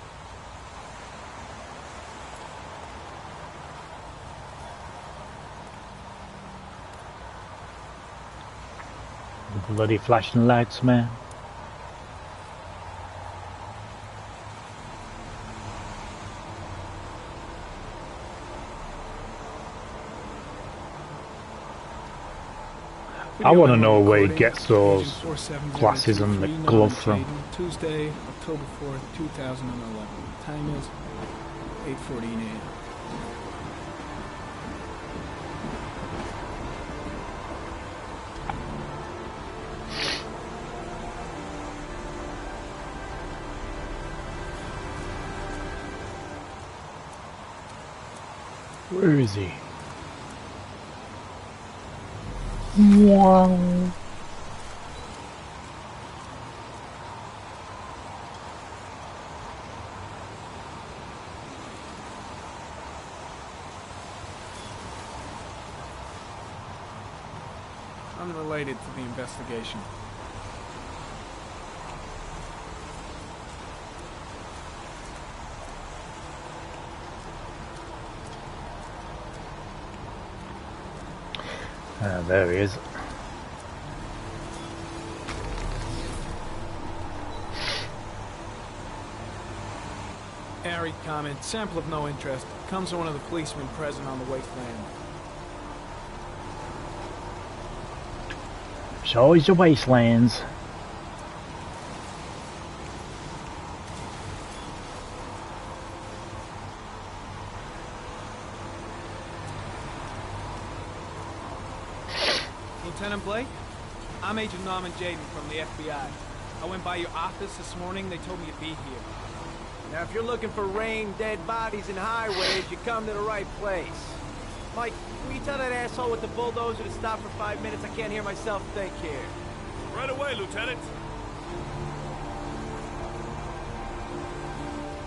The bloody flashing lights, man. I want to know where he gets those glasses and the glove from. Tuesday, October 4th, 2011. Time is 8:14 a.m. Where is he? Wow. Unrelated to the investigation. There he is. Airy comment, sample of no interest. Comes from one of the policemen present on the wasteland. It's always the wastelands. Lieutenant Blake? I'm Agent Norman Jaden from the FBI. I went by your office this morning. They told me you'd be here. Now, if you're looking for rain, dead bodies, and highways, you come to the right place. Mike, will you tell that asshole with the bulldozer to stop for 5 minutes? I can't hear myself think here. Right away, Lieutenant.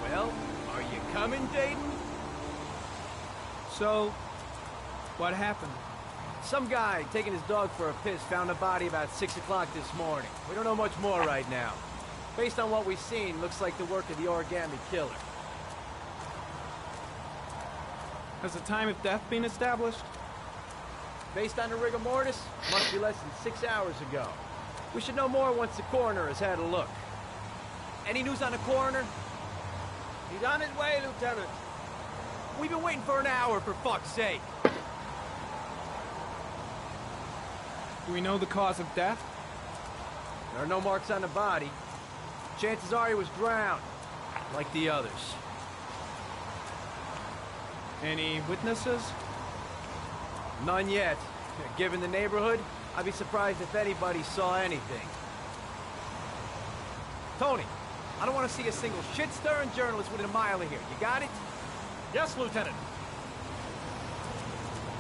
Well, are you coming, Jaden? So, what happened? Some guy taking his dog for a piss found a body about 6 o'clock this morning. We don't know much more right now. Based on what we've seen, looks like the work of the origami killer. Has the time of death been established? Based on the rigor mortis, must be less than 6 hours ago. We should know more once the coroner has had a look. Any news on the coroner? He's on his way, Lieutenant. We've been waiting for an hour, for fuck's sake. Do we know the cause of death? There are no marks on the body. Chances are he was drowned, like the others. Any witnesses? None yet. Given the neighborhood, I'd be surprised if anybody saw anything. Tony, I don't want to see a single shit-stirring journalist within a mile of here. You got it? Yes, Lieutenant.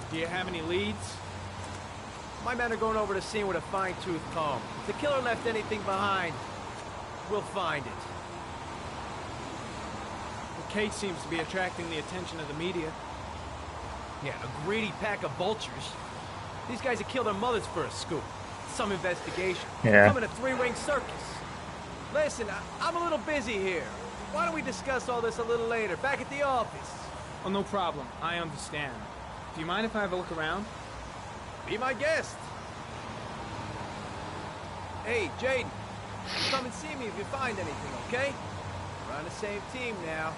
Do you have any leads? My men are going over the scene with a fine-tooth comb. If the killer left anything behind, we'll find it. The case seems to be attracting the attention of the media. Yeah, a greedy pack of vultures. These guys have killed their mothers for a scoop. Some investigation. Yeah. Come in a three-ring circus. Listen, I'm a little busy here. Why don't we discuss all this a little later, back at the office? Oh, no problem. I understand. Do you mind if I have a look around? Be my guest. Hey, Jaden. Come and see me if you find anything, okay? We're on the same team now.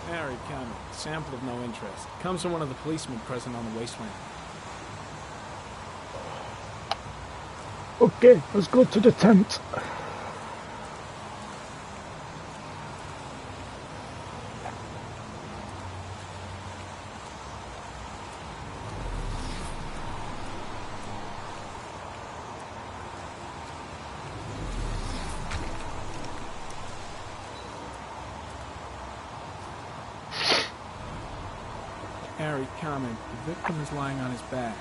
Harry County. Sample of no interest. Comes from one of the policemen present on the wasteland. Okay, let's go to the tent. Harry comment. The victim is lying on his back.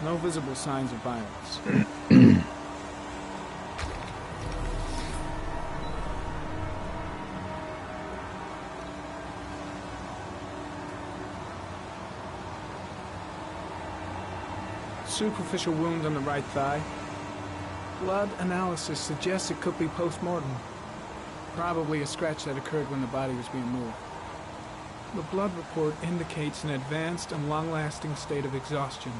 No visible signs of violence. Superficial wound on the right thigh. Blood analysis suggests it could be post-mortem. Probably a scratch that occurred when the body was being moved. The blood report indicates an advanced and long-lasting state of exhaustion.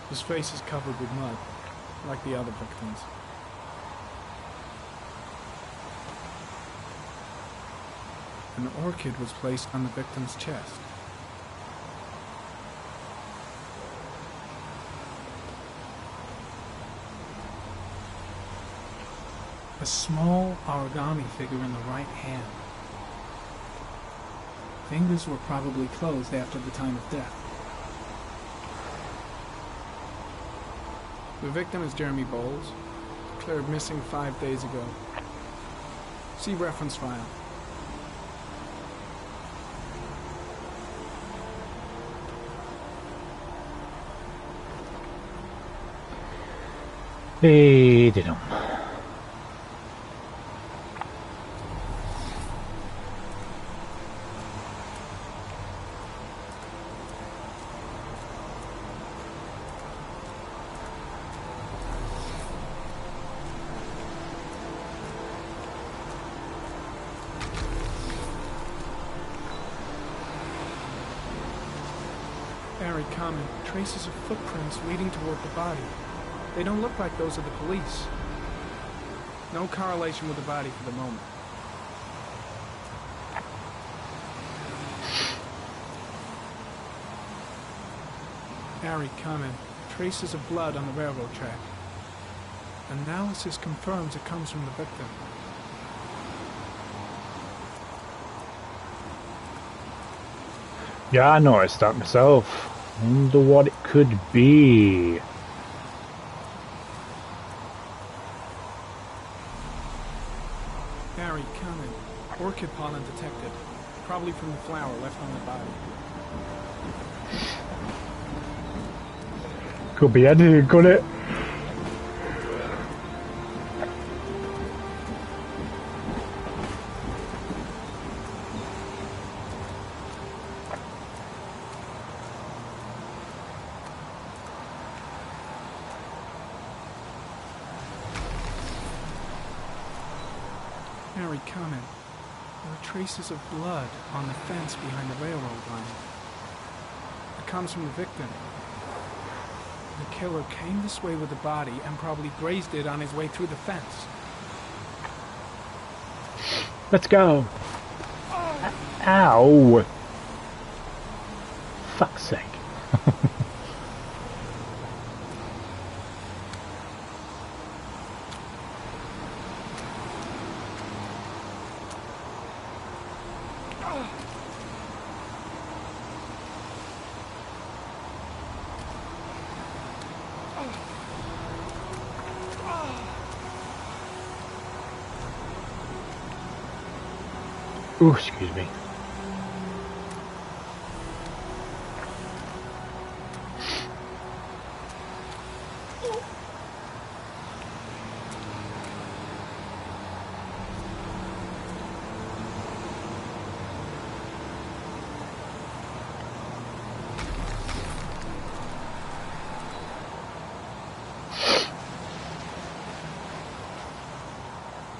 His face is covered with mud, like the other victims. An orchid was placed on the victim's chest. A small origami figure in the right hand. Fingers were probably closed after the time of death. The victim is Jeremy Bowles, declared missing 5 days ago. See reference file. Hey, they don't. Comment, traces of footprints leading toward the body. They don't look like those of the police. No correlation with the body for the moment. Harry comment, traces of blood on the railroad track. Analysis confirms it comes from the victim. Yeah, I noticed that myself. Wonder what it could be. orchid pollen detected. Probably from the flower left on the body. Could be anything, could it? Harry, comment. There are traces of blood on the fence behind the railroad line. It comes from the victim. The killer came this way with the body and probably grazed it on his way through the fence. Let's go. Ow. Fuck's sake. Ooh, excuse me.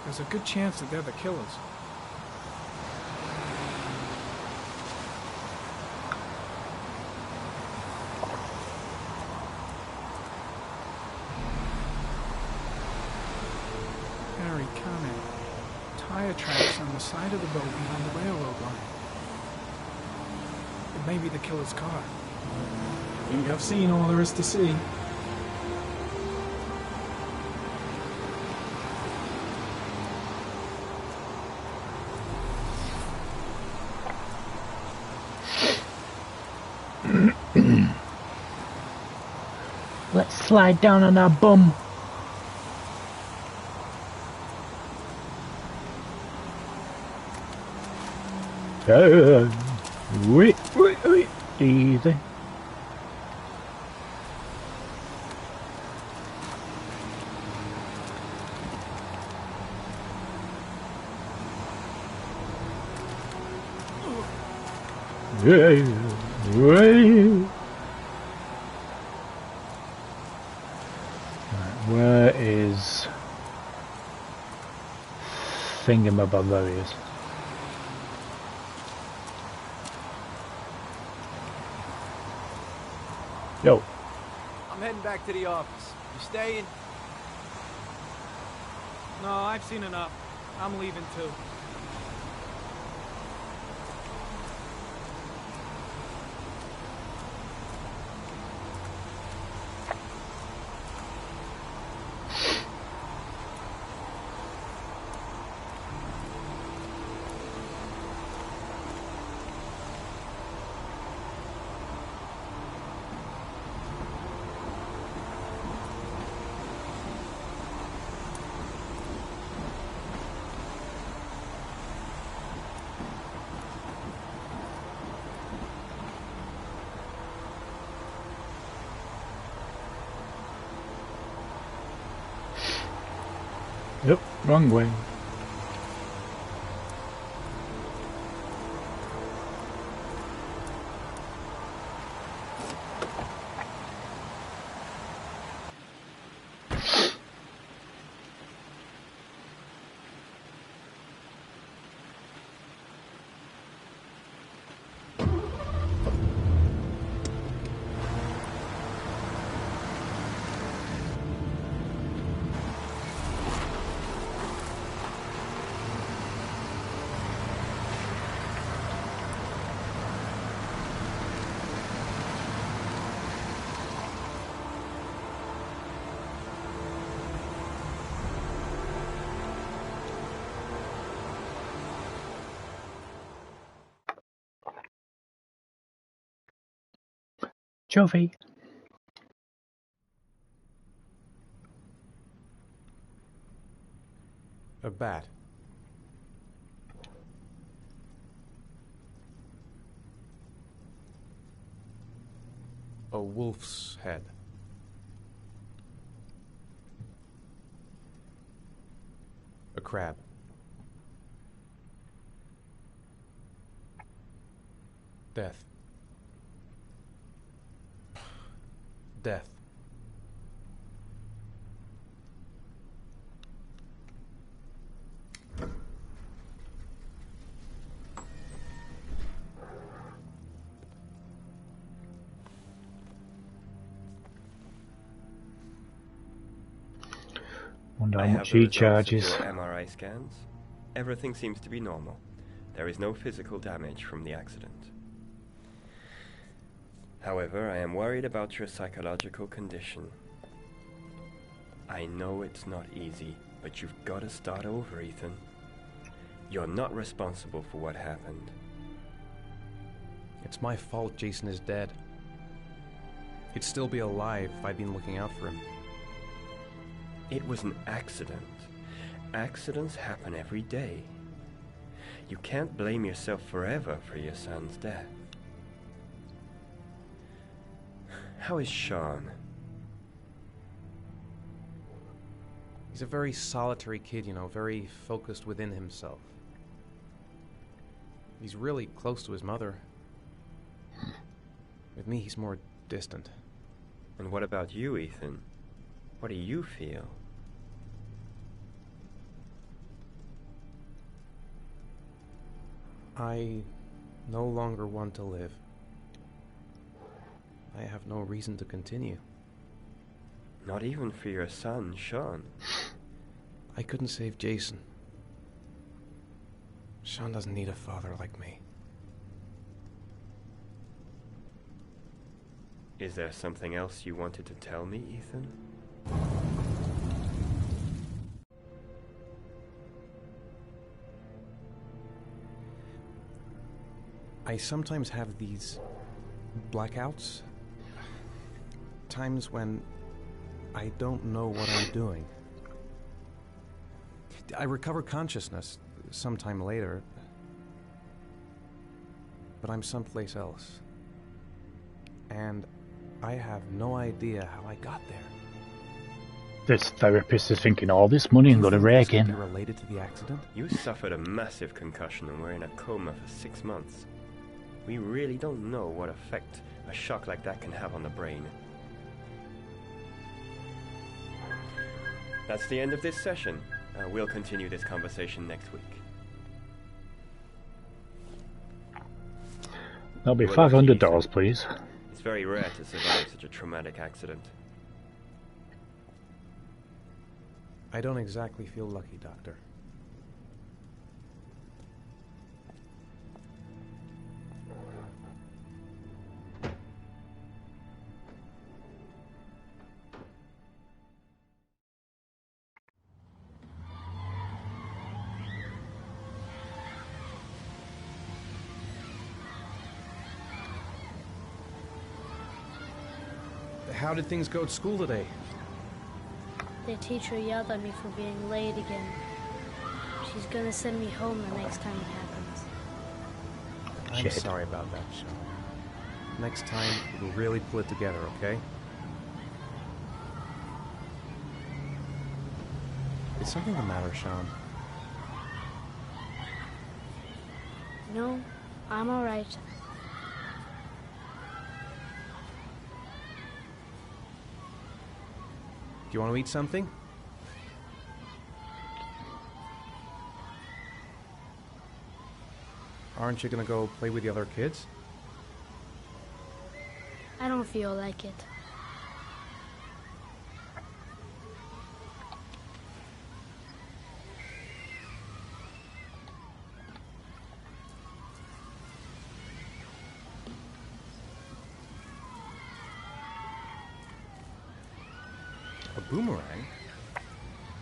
There's a good chance that they're the killers. Tire tracks on the side of the boat behind the railroad line. It may be the killer's car. I think I've seen all there is to see. Let's slide down on our bum. Wait, easy. Where is Thingamabob? There he is. Yo. I'm heading back to the office. You staying? No, I've seen enough. I'm leaving too. Yep, wrong way. Trophy. A bat. A wolf's head. A crab. Death. Death. Wonder how I have much the he results of charges. your MRI scans. Everything seems to be normal. There is no physical damage from the accident. However, I am worried about your psychological condition. I know it's not easy, but you've got to start over, Ethan. You're not responsible for what happened. It's my fault Jason is dead. He'd still be alive if I'd been looking out for him. It was an accident. Accidents happen every day. You can't blame yourself forever for your son's death. How is Sean? He's a very solitary kid, you know, very focused within himself. He's really close to his mother. With me, he's more distant. And what about you, Ethan? What do you feel? I no longer want to live. I have no reason to continue. Not even for your son, Sean. I couldn't save Jason. Sean doesn't need a father like me. Is there something else you wanted to tell me, Ethan? I sometimes have these blackouts. Times when I don't know what I'm doing. I recover consciousness sometime later, but I'm someplace else. And I have no idea how I got there. This therapist is thinking all this money and got a rake in. Related to the accident? You suffered a massive concussion and were in a coma for 6 months. We really don't know what effect a shock like that can have on the brain. That's the end of this session. We'll continue this conversation next week. That'll be $500, please. It's very rare to survive such a traumatic accident. I don't exactly feel lucky, Doctor. How did things go at school today? The teacher yelled at me for being late again. She's gonna send me home the next time it happens. I'm sorry about that, Sean. Next time, we'll really pull it together, okay? Is something the matter, Sean? No, I'm alright. Do you want to eat something? Aren't you gonna go play with the other kids? I don't feel like it. A boomerang?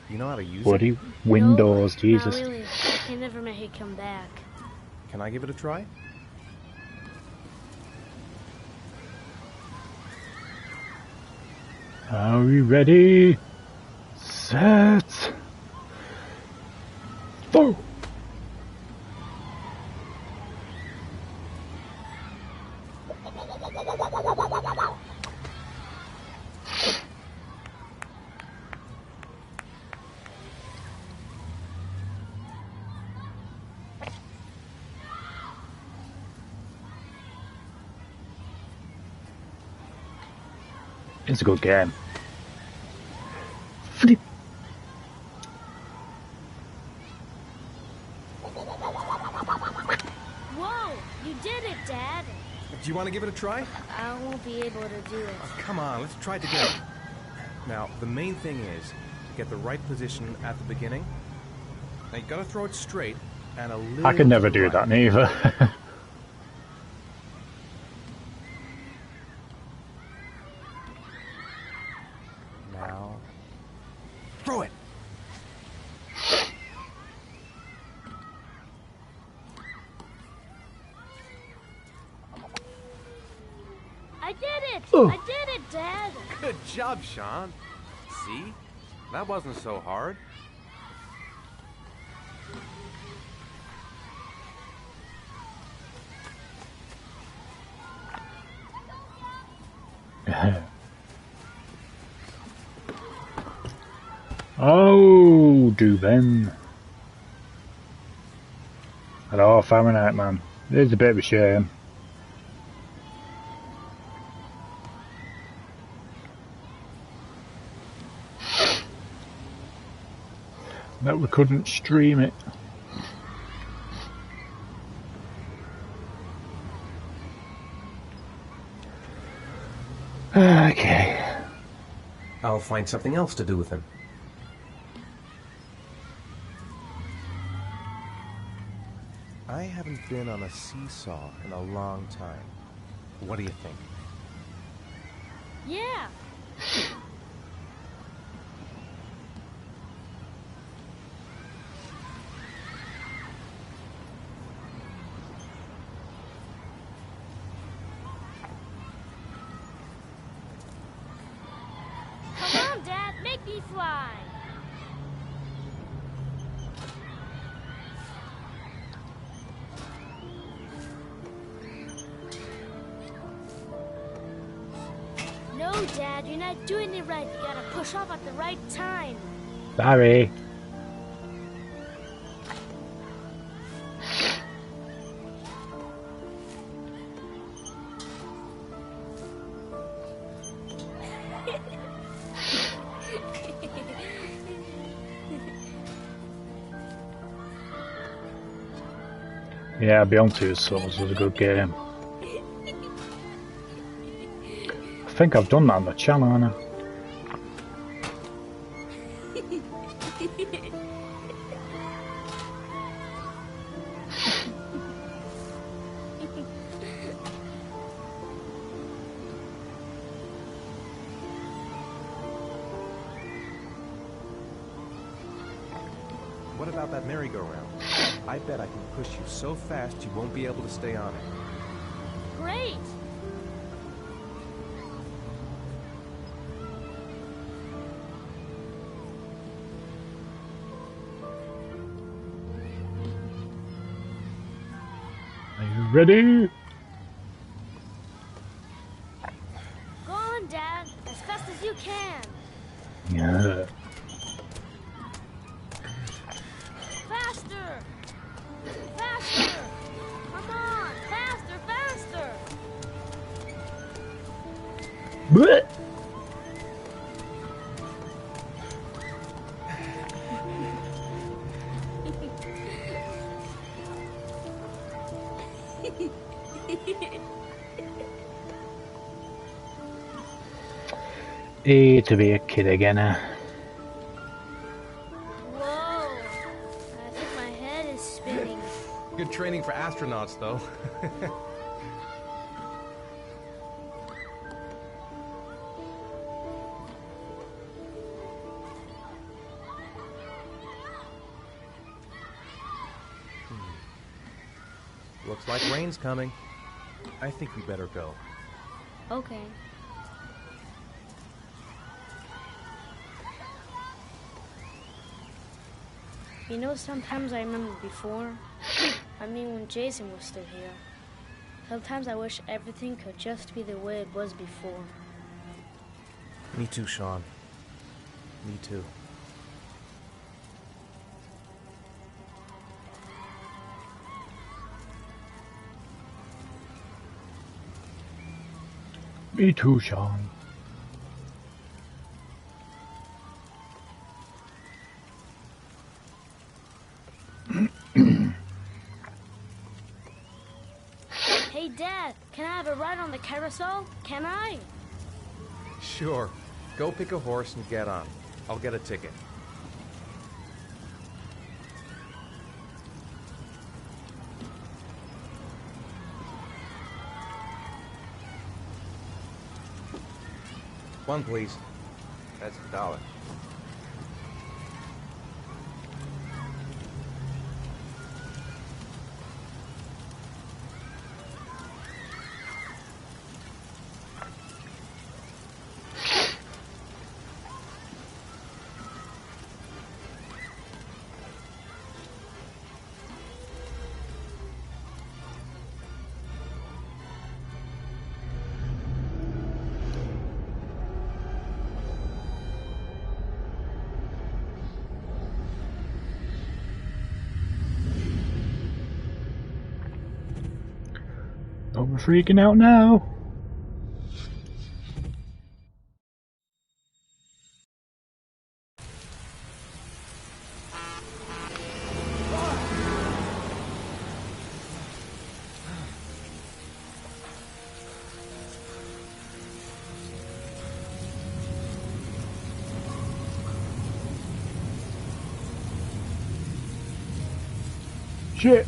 You know how to use Bloody it? Windows, No, Jesus. not really. I can never make it come back. Can I give it a try? Are we ready? Set. Go! It's a good game. Flip. Whoa! You did it, Dad! Do you want to give it a try? I won't be able to do it. Oh, come on, let's try it together. Now, the main thing is to get the right position at the beginning. Now, you gotta throw it straight and a little. I could never to the do right. that neither. Now, throw it. I did it! Oh. I did it, Dad! Good job, Sean. See? That wasn't so hard. Oh, do then. Hello, Fahrenheit man. It's a bit of a shame. That we couldn't stream it. Okay. I'll find something else to do with him. I haven't been on a seesaw in a long time. What do you think? Yeah! Come on, Dad, make me fly! No, Dad, you're not doing it right. You gotta push off at the right time. Sorry. Yeah, Beyond Two Souls was a good game. I think I've done that on the channel, haven't I? What about that merry-go-round? I bet I can push you so fast you won't be able to stay on it. Great! Are you ready? Go on, Dad, as fast as you can. Yeah. Faster! Faster! Come on! Faster, faster! Blech. To be a kid again, Whoa! I think my head is spinning. Good training for astronauts, though. Looks like rain's coming. I think we better go. Okay. You know, sometimes I remember before. I mean, when Jason was still here. Sometimes I wish everything could just be the way it was before. Me too, Sean. Me too. Me too, Sean. ride on the carousel, can I? Sure. Go pick a horse and get on. I'll get a ticket. One, please. That's $1. Oh, we're freaking out now. Shit.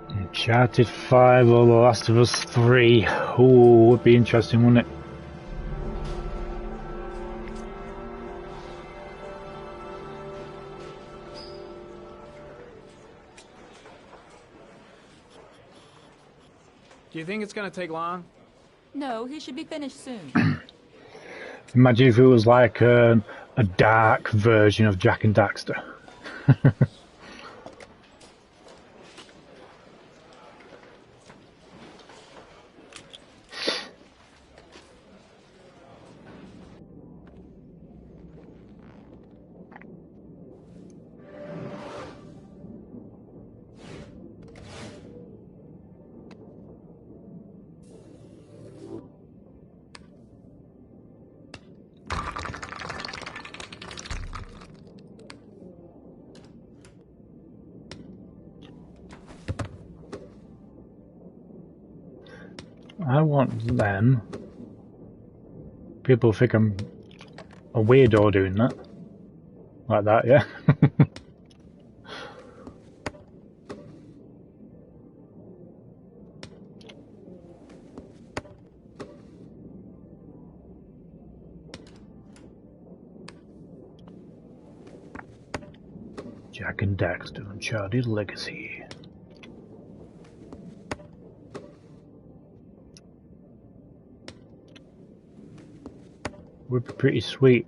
Uncharted 5 or The Last of Us 3. Ooh, would be interesting, wouldn't it? Do you think it's gonna take long? No, he should be finished soon. Imagine if it was like a dark version of Jack and Daxter. I want them. People think I'm a weirdo doing that. Like that, yeah. Jack and Daxter, Uncharted Legacy. Would be pretty sweet.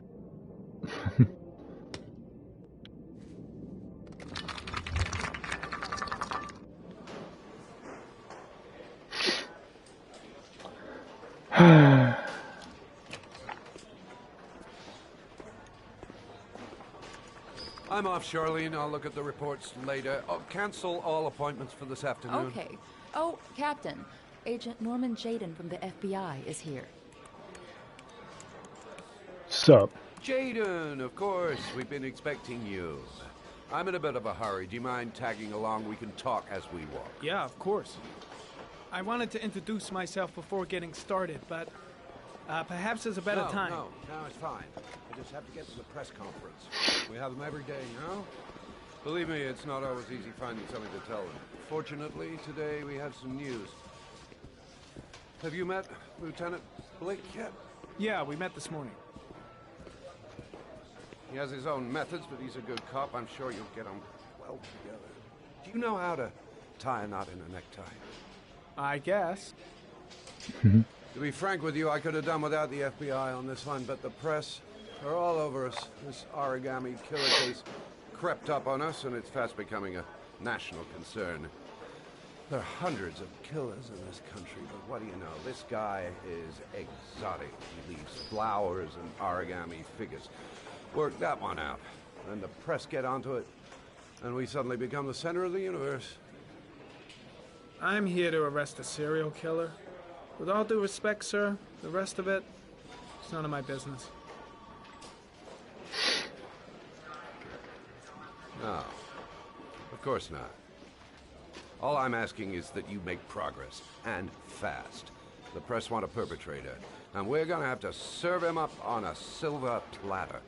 I'm off, Charlene. I'll look at the reports later. Oh, cancel all appointments for this afternoon. Okay. Oh, Captain. Agent Norman Jaden from the FBI is here. Sup? Jaden, of course. We've been expecting you. I'm in a bit of a hurry. Do you mind tagging along? We can talk as we walk. Yeah, of course. I wanted to introduce myself before getting started, but perhaps there's a better time. No, it's fine. I just have to get to the press conference. We have them every day, you know? Believe me, it's not always easy finding something to tell them. Fortunately, today we have some news. Have you met Lieutenant Blake yet? Yeah, we met this morning. He has his own methods, but he's a good cop. I'm sure you'll get on well together. Do you know how to tie a knot in a necktie? I guess. To be frank with you, I could have done without the FBI on this one, but the press are all over us. This origami killer case crept up on us, and it's fast becoming a national concern. There are hundreds of killers in this country, but what do you know? This guy is exotic. He leaves flowers and origami figures. Work that one out. Then the press get onto it, and we suddenly become the center of the universe. I'm here to arrest a serial killer. With all due respect, sir, the rest of it, it's none of my business. No, of course not. All I'm asking is that you make progress, and fast. The press want a perpetrator, and we're gonna have to serve him up on a silver platter.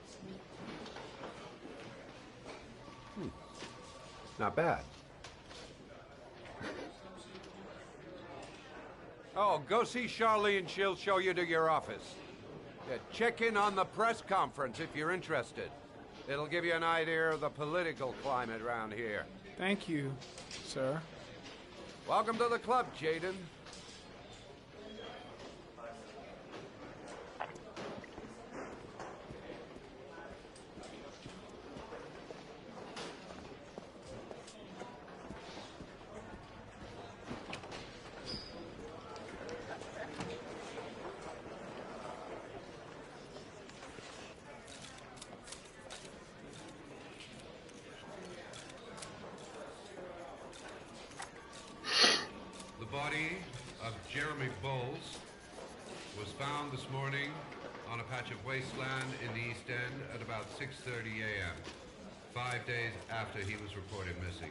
Not bad. Oh, go see Charlene. She'll show you to your office. Yeah, check in on the press conference if you're interested. It'll give you an idea of the political climate around here. Thank you, sir. Welcome to the club, Jaden. Found this morning on a patch of wasteland in the East End at about 6:30 a.m., 5 days after he was reported missing.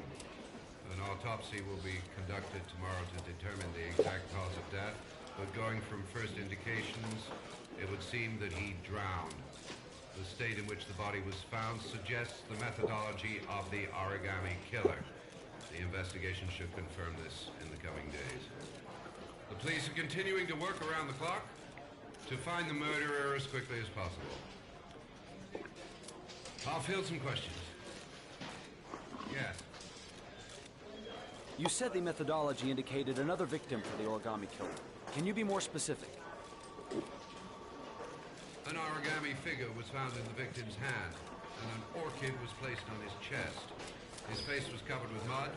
An autopsy will be conducted tomorrow to determine the exact cause of death, but going from first indications, it would seem that he drowned. The state in which the body was found suggests the methodology of the origami killer. The investigation should confirm this in the coming days. The police are continuing to work around the clock to find the murderer as quickly as possible. I'll field some questions. Yes? You said the methodology indicated another victim for the origami killer. Can you be more specific? An origami figure was found in the victim's hand, and an orchid was placed on his chest. His face was covered with mud,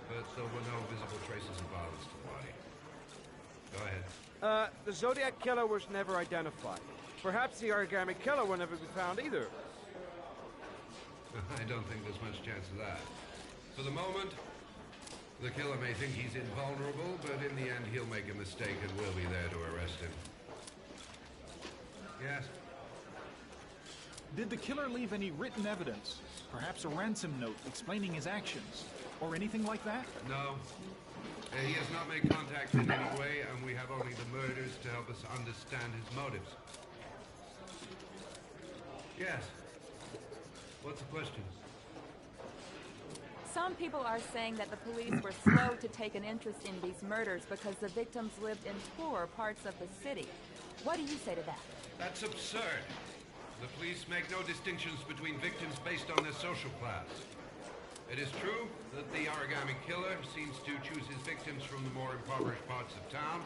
but there were no visible traces of violence to the body. Go ahead. The Zodiac killer was never identified. Perhaps the origami killer will never be found either. I don't think there's much chance of that. For the moment, the killer may think he's invulnerable, but in the end he'll make a mistake and we'll be there to arrest him. Yes? Did the killer leave any written evidence? Perhaps a ransom note explaining his actions? Or anything like that? No. He has not made contact in any way, and we have only the murders to help us understand his motives. Yes. What's the question? Some people are saying that the police were slow to take an interest in these murders because the victims lived in poorer parts of the city. What do you say to that? That's absurd. The police make no distinctions between victims based on their social class. It is true that the origami killer seems to choose his victims from the more impoverished parts of town.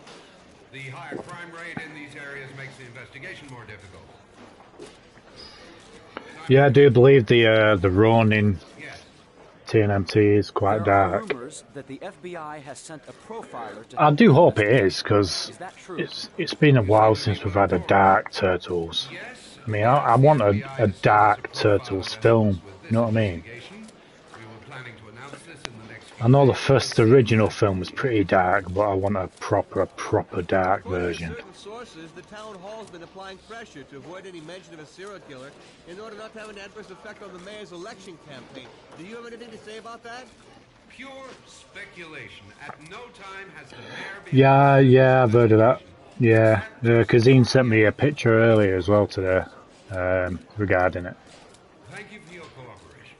The higher crime rate in these areas makes the investigation more difficult. Yeah, I do believe the Ronin TNMT is quite There are dark. rumors that the FBI has sent a profiler to I help do with hope it investigation. is, because Is that true? it's been a while since we've had a dark Turtles. I mean, I want a dark Turtles film, you know what I mean? I know the first original film was pretty dark, but I want a proper dark version. Certain sources, the town hall's been applying pressure to avoid any mention of a serial killer in order not to have an adverse effect on the mayor's election campaign. Do you have anything to say about that? Pure speculation. At no time has the mayor been... Yeah, I've heard of that. Yeah, Kazine sent me a picture earlier as well today regarding it. Thank you for your cooperation.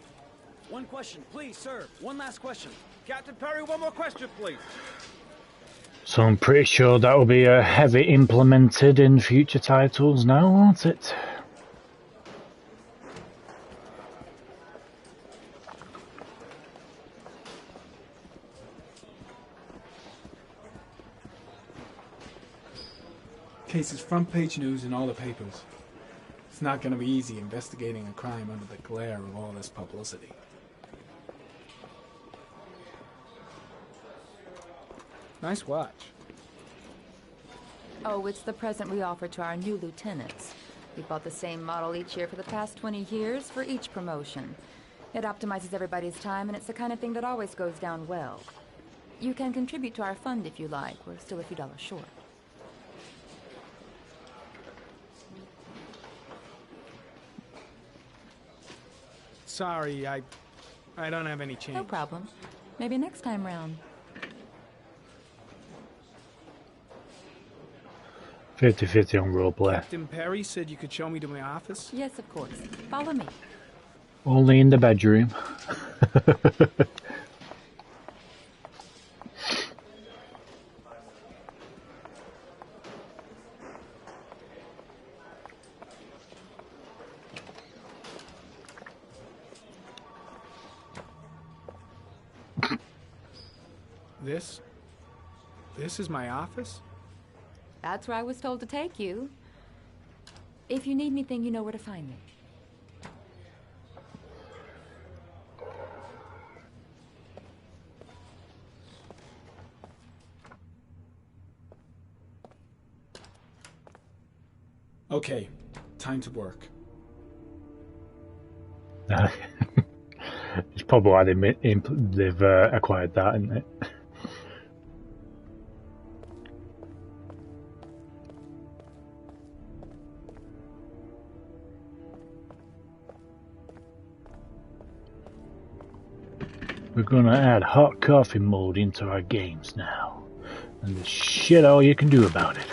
One question, please, sir. One last question. Captain Perry, one more question, please. So I'm pretty sure that will be heavy implemented in future titles now, won't it? Case is front page news in all the papers. It's not going to be easy investigating a crime under the glare of all this publicity. Nice watch. Oh, it's the present we offer to our new lieutenants. We bought the same model each year for the past 20 years for each promotion. It optimizes everybody's time, and it's the kind of thing that always goes down well. You can contribute to our fund if you like. We're still a few dollars short. Sorry, I don't have any change. No problem. Maybe next time round. 50-50 on roleplay. Captain Perry said you could show me to my office? Yes, of course. Follow me. Only in the bedroom. This is my office? That's where I was told to take you. If you need anything, you know where to find me. Okay, time to work. It's probably why they've acquired that, isn't it? We're gonna add hot coffee mode into our games now. And there's shit all you can do about it.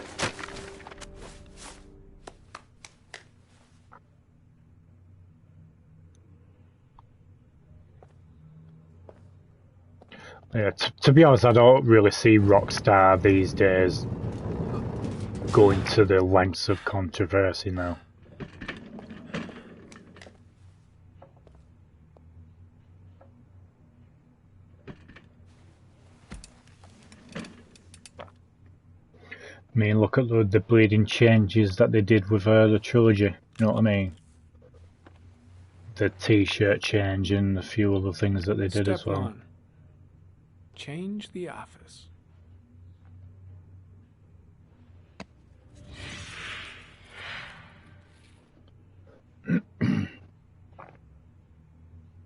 Yeah, to be honest, I don't really see Rockstar these days going to the lengths of controversy now. I mean, look at the bleeding changes that they did with the trilogy, you know what I mean? The t-shirt change and a few other things that they did as well. Step 1. Change the office.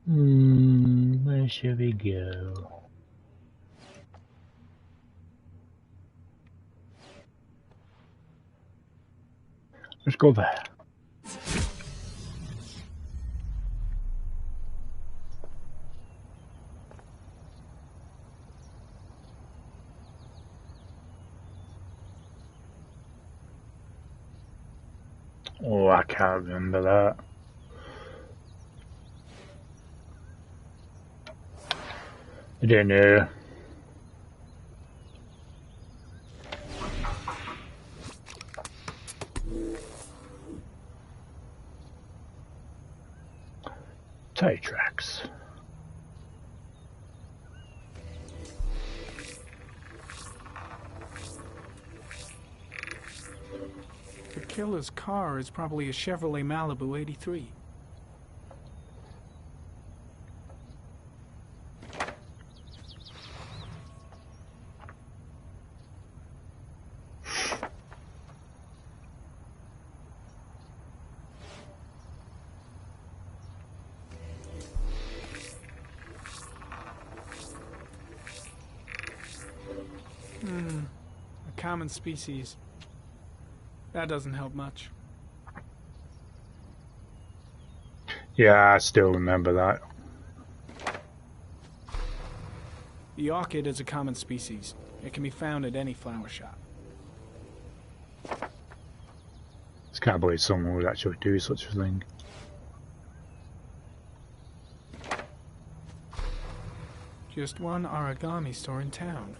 Where should we go? Let's go there. Oh, I can't remember that. I don't know. Tire tracks. killer's car is probably a Chevrolet Malibu 83. A common species. That doesn't help much. Yeah, I still remember that. The orchid is a common species. It can be found at any flower shop. Just can't believe someone would actually do such a thing. Just one origami store in town.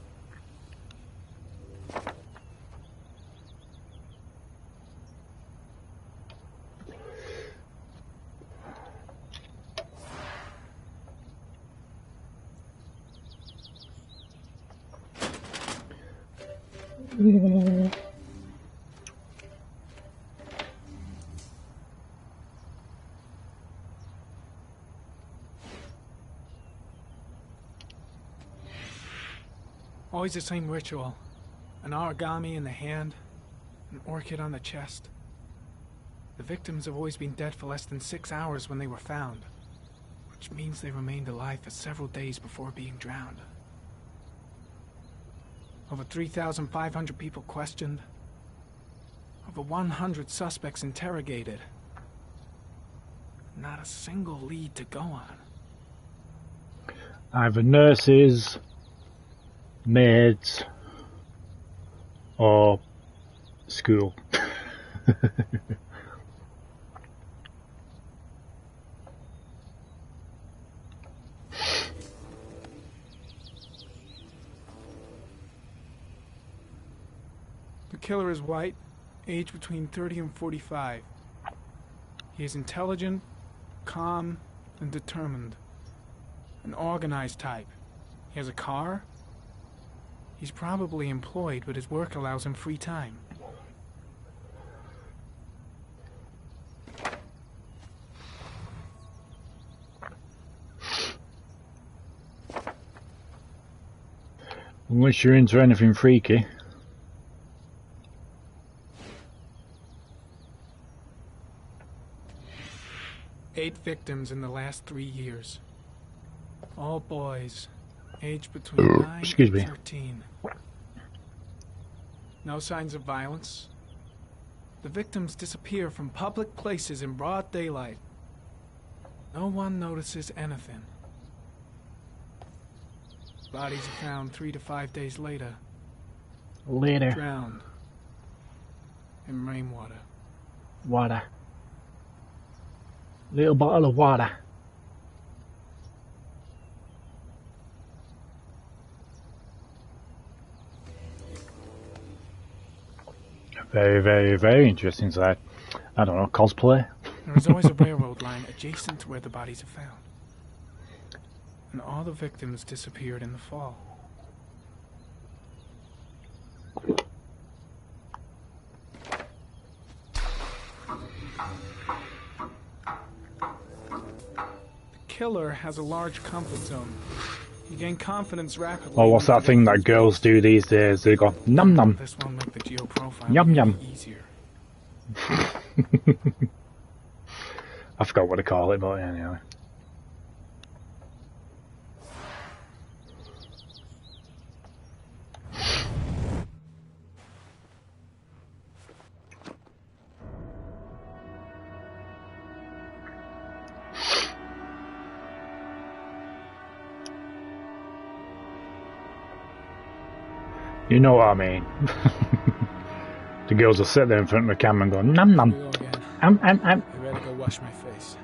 Always the same ritual. An origami in the hand, an orchid on the chest. The victims have always been dead for less than 6 hours when they were found, which means they remained alive for several days before being drowned. Over 3,500 people questioned. Over 100 suspects interrogated. Not a single lead to go on. Either nurses, maids, or school. The killer is white, aged between 30 and 45. He is intelligent, calm, and determined. An organized type. He has a car. He's probably employed, but his work allows him free time. Unless you're into anything freaky. Eight victims in the last 3 years. All boys, aged between 9 and 13. No signs of violence. The victims disappear from public places in broad daylight. No one notices anything. Bodies are found 3 to 5 days later. Drowned in rainwater. Water. Little bottle of water. Very, very, very interesting side. I don't know, cosplay? There is always a railroad line adjacent to where the bodies are found. And all the victims disappeared in the fall. The killer has a large comfort zone. You gain confidence rapidly. Oh, what's that thing that girls do these days? They go, num num. This will make the geoprofile Yum yum. easier. I forgot what to call it, but anyway. You know what I mean. The girls will sit there in front of the camera and go, num num. I better go wash my face.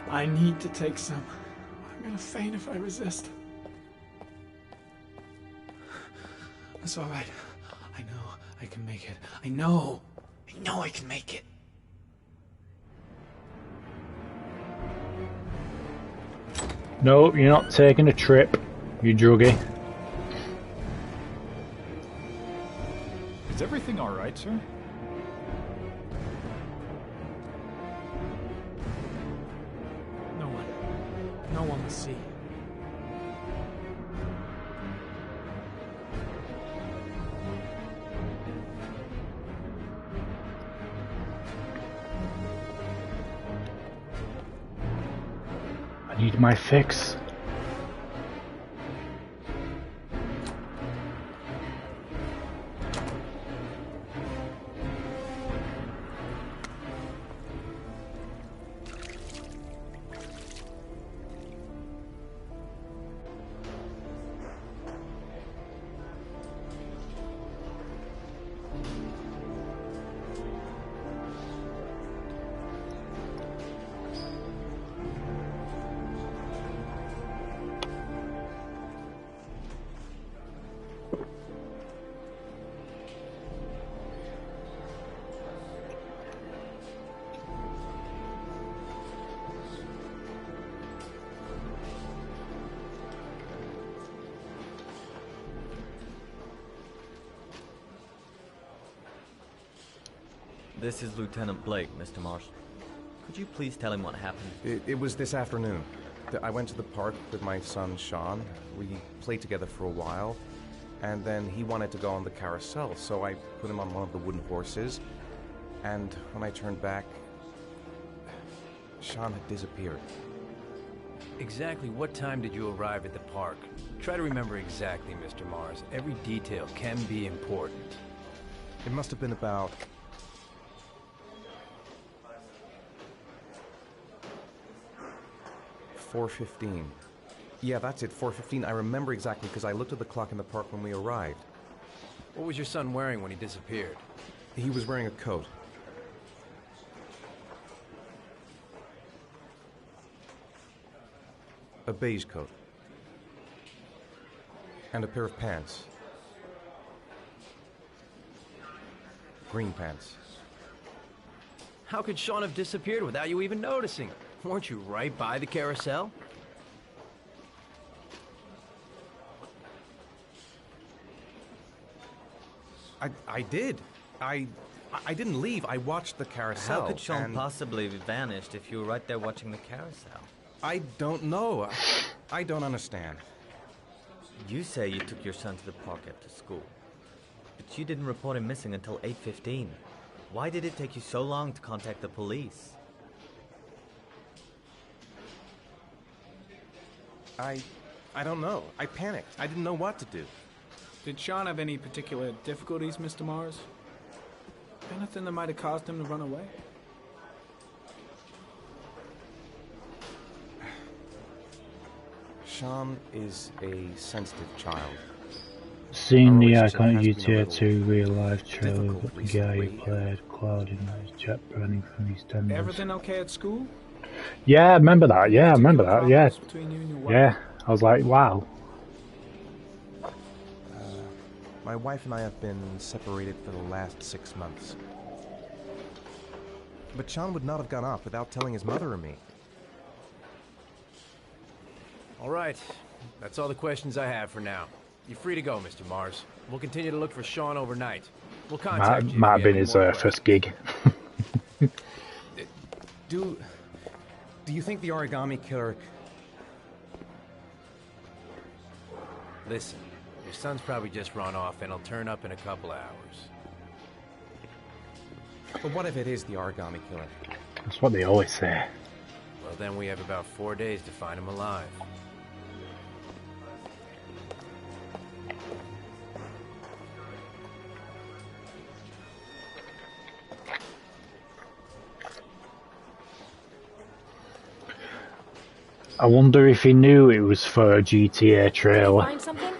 I need to take some. I'm gonna faint if I resist. It's all right. I know I can make it. I know I can make it. No, you're not taking a trip, you druggie. Is everything all right, sir? No one will see. I need my fix. This is Lieutenant Blake, Mr. Marsh. Could you please tell him what happened? It was this afternoon. I went to the park with my son, Sean. We played together for a while, and then he wanted to go on the carousel, so I put him on one of the wooden horses, and when I turned back, Sean had disappeared. Exactly what time did you arrive at the park? Try to remember exactly, Mr. Mars. Every detail can be important. It must have been about... $4:15. Yeah, that's it, 4:15. I remember exactly because I looked at the clock in the park when we arrived. What was your son wearing when he disappeared? He was wearing a coat. A beige coat. And a pair of pants. Green pants. How could Sean have disappeared without you even noticing? Weren't you right by the carousel? I did. I didn't leave. I watched the carousel. How could Sean possibly have vanished if you were right there watching the carousel? I don't know. I don't understand. You say you took your son to the park after school, but you didn't report him missing until 8:15. Why did it take you so long to contact the police? I don't know. I panicked. I didn't know what to do. Did Sean have any particular difficulties, Mr. Mars? Anything that might have caused him to run away? Sean is a sensitive child. Seeing the iconic GTA 2 real life trailer with the guy who played Cloud in his jet burning from his tendons. Everything okay at school? Yeah, I remember that. Yeah, I remember that. Yeah. Between you and your wife? Yeah. I was like, wow. My wife and I have been separated for the last 6 months. But Sean would not have gone off without telling his mother or me. All right. That's all the questions I have for now. You're free to go, Mr. Mars. We'll continue to look for Sean overnight. We'll contact you. Might have been his first gig. Do you think the origami killer... Listen, your son's probably just run off and he'll turn up in a couple hours. But what if it is the origami killer? That's what they always say. Well, then we have about 4 days to find him alive. I wonder if he knew it was for a GTA trailer. Find something?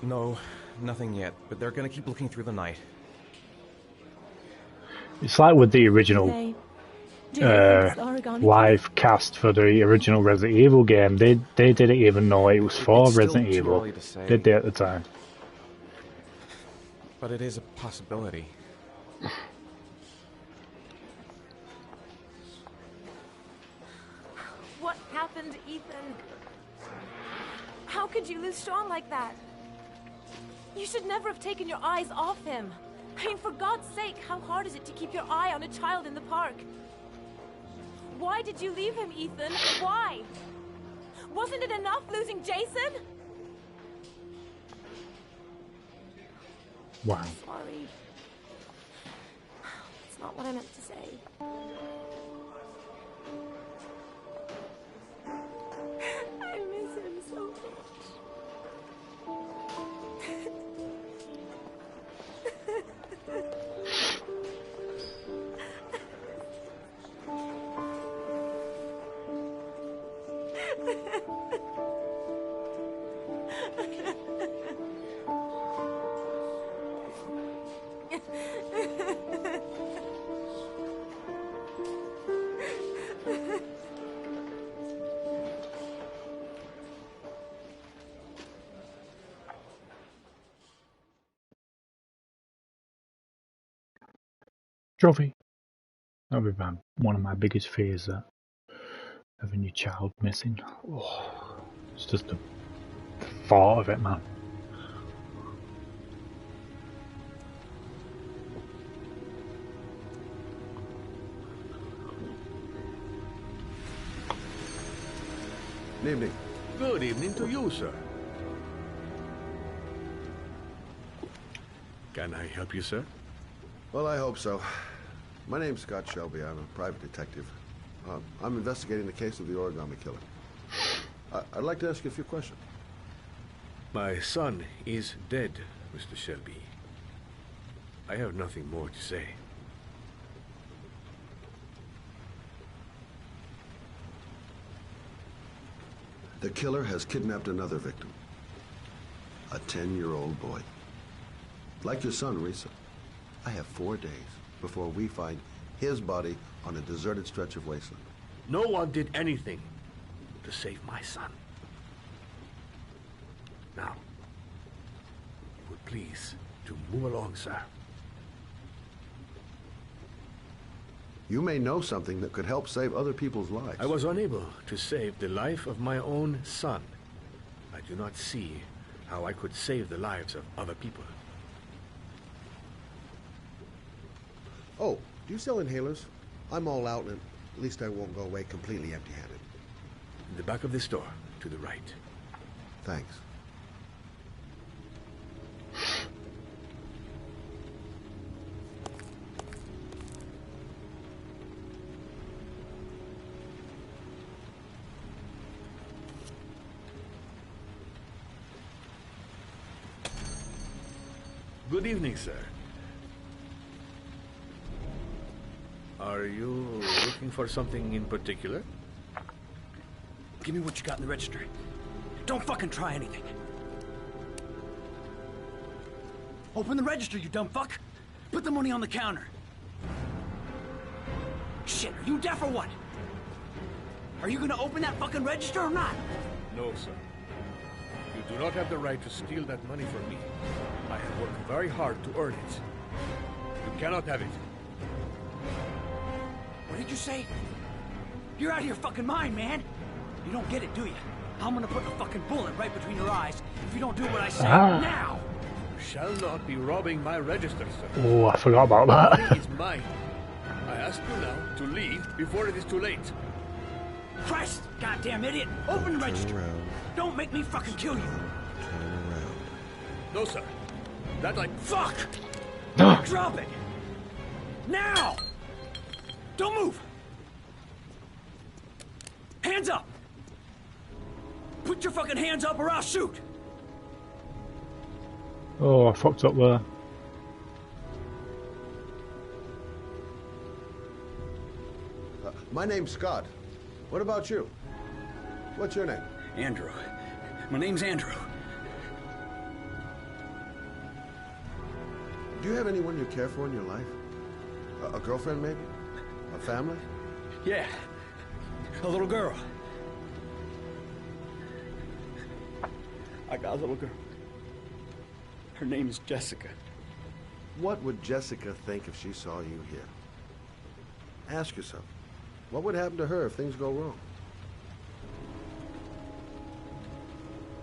No, nothing yet, but they're gonna keep looking through the night. It's like with the original live cast for the original Resident Evil game. They didn't even know it was for Resident Evil. Did they at the time? But it is a possibility. What happened, Ethan? How could you lose Sean like that? You should never have taken your eyes off him. I mean, for God's sake, how hard is it to keep your eye on a child in the park? Why did you leave him, Ethan? Why? Wasn't it enough losing Jason? Wow. Sorry. It's not what I meant to say. I miss him so much. Trophy. That would be one of my biggest fears, that having your child missing. Oh, it's just the thought of it, man. Good evening. Good evening to you, sir. Can I help you, sir? Well, I hope so. My name's Scott Shelby. I'm a private detective. I'm investigating the case of the origami killer. I'd like to ask you a few questions. My son is dead, Mr. Shelby. I have nothing more to say. The killer has kidnapped another victim. A 10-year-old boy. Like your son, Risa. I have 4 days before we find his body on a deserted stretch of wasteland. No one did anything to save my son. Now, you would please to move along, sir. You may know something that could help save other people's lives. I was unable to save the life of my own son. I do not see how I could save the lives of other people. Oh, do you sell inhalers? I'm all out, and at least I won't go away completely empty-handed. In the back of the store, to the right. Thanks. Good evening, sir. Are you looking for something in particular? Give me what you got in the register. Don't fucking try anything. Open the register, you dumb fuck. Put the money on the counter. Shit, are you deaf or what? Are you gonna open that fucking register or not? No, sir. You do not have the right to steal that money from me. I have worked very hard to earn it. You cannot have it. What did you say? You're out of your fucking mind, man. You don't get it, do you? I'm gonna put a fucking bullet right between your eyes if you don't do what I say now. You shall not be robbing my register, sir. Oh, I forgot about that. The money is mine. I ask you now to leave before it is too late. Christ, goddamn idiot! Open the register. Don't make me fucking kill you. Turn around. No, sir. That I... Fuck! Drop it! Now! Don't move! Hands up! Put your fucking hands up or I'll shoot! Oh, I fucked up there. My name's Scott. What about you? What's your name? Andrew. My name's Andrew. Do you have anyone you care for in your life? A girlfriend, maybe? A family? Yeah. A little girl. I got a little girl. Her name is Jessica. What would Jessica think if she saw you here? Ask yourself, what would happen to her if things go wrong?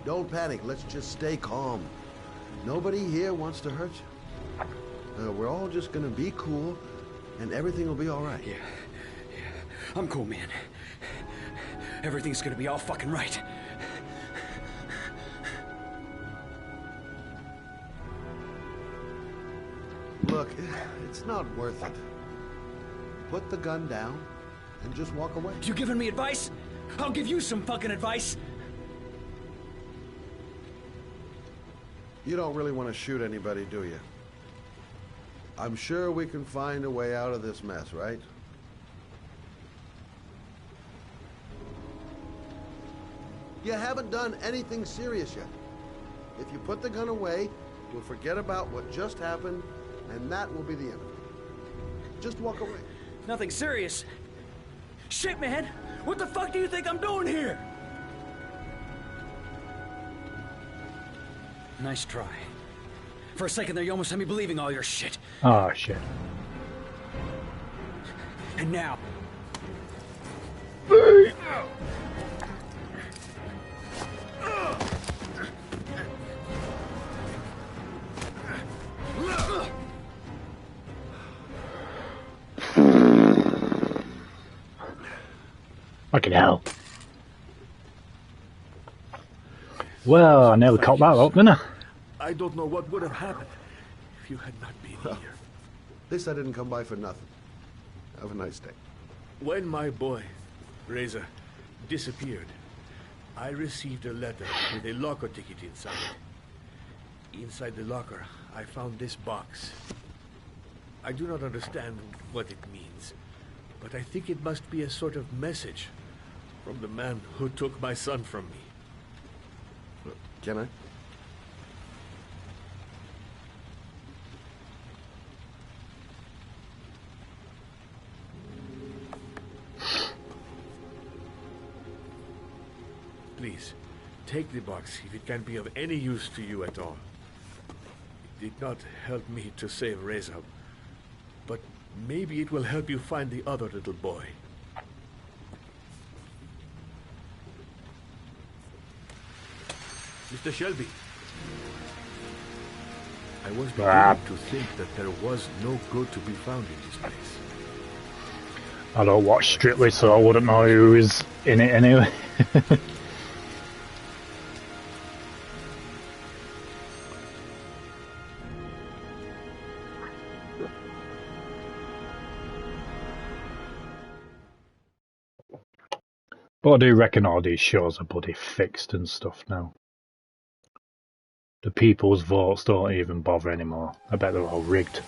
Don't panic. Let's just stay calm. Nobody here wants to hurt you. We're all just gonna be cool, and everything will be all right. Yeah. I'm cool, man. Everything's gonna be all fucking right. Look, it's not worth it. Put the gun down and just walk away. You giving me advice? I'll give you some fucking advice. You don't really want to shoot anybody, do you? I'm sure we can find a way out of this mess, right? You haven't done anything serious yet. If you put the gun away, we'll forget about what just happened, and that will be the end of it. Just walk away. Nothing serious. Shit, man! What the fuck do you think I'm doing here? Nice try. For a second there, you almost had me believing all your shit. Oh, shit. And now... Fucking hell. Well, I nearly caught that up, didn't I? I don't know what would have happened if you had not been here. At least I didn't come by for nothing. Have a nice day. When my boy, Reza, disappeared, I received a letter with a locker ticket inside it. Inside the locker, I found this box. I do not understand what it means, but I think it must be a sort of message from the man who took my son from me. Can I? Please, take the box if it can be of any use to you at all. It did not help me to save Reza, but maybe it will help you find the other little boy. Mr. Shelby, I was beginning to think that there was no good to be found in this place. I don't watch Strictly, so I wouldn't know who is in it anyway. But I do reckon all these shows are bloody fixed and stuff now. The people's votes don't even bother anymore. I bet they're all rigged.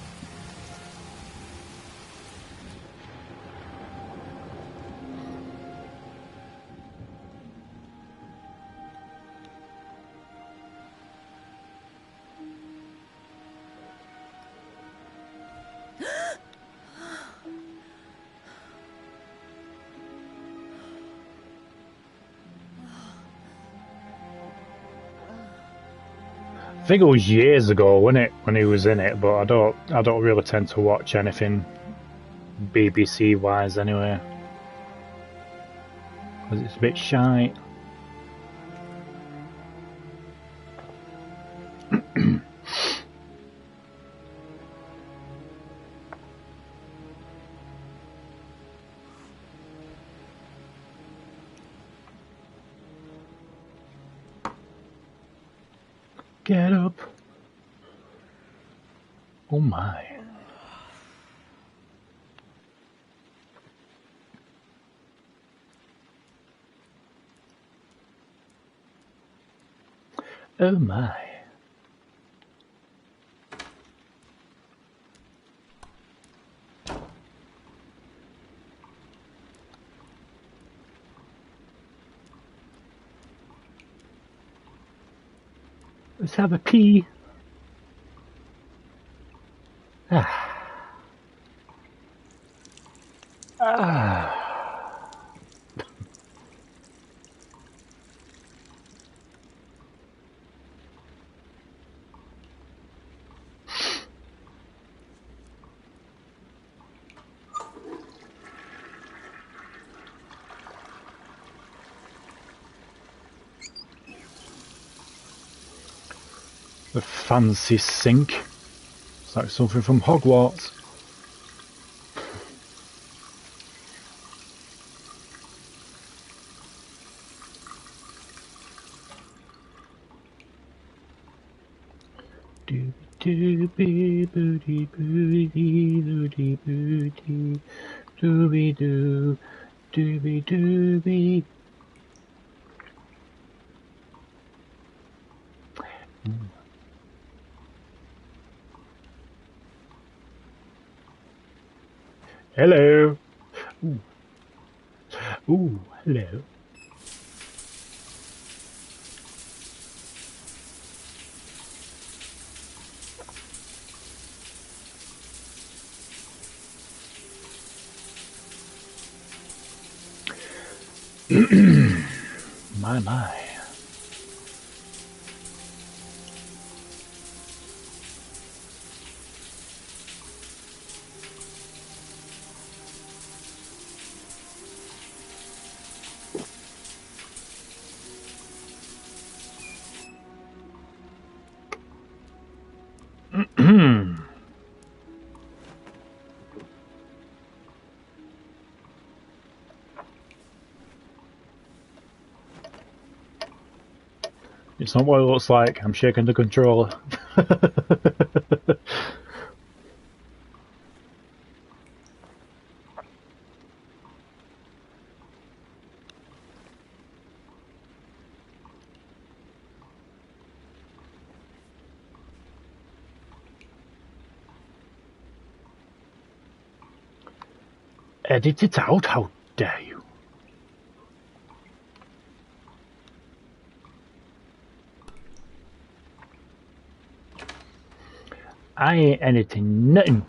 I think it was years ago, wasn't it, when he was in it? But I don't really tend to watch anything BBC wise anyway, because it's a bit shite. Get up. Oh my. Oh my. Let's have a pee. The fancy sink. It's like something from Hogwarts. Doobie booty booty booty booty doobie doo doobie doobie. Hello. Ooh. Ooh, hello. My. It's not what it looks like. I'm shaking the controller. Edit it out, how dare you? I ain't editing nothing.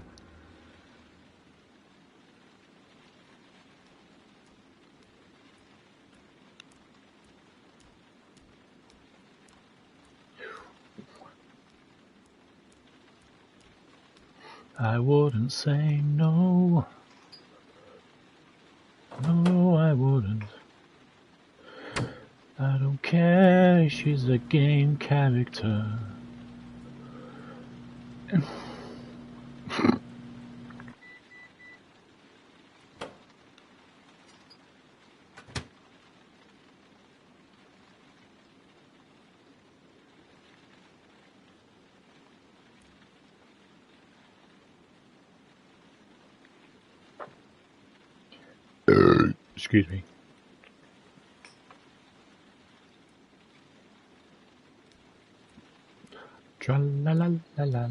I wouldn't say no. No, I wouldn't. I don't care, she's a game character. Excuse me. Tra-la-la-la-la.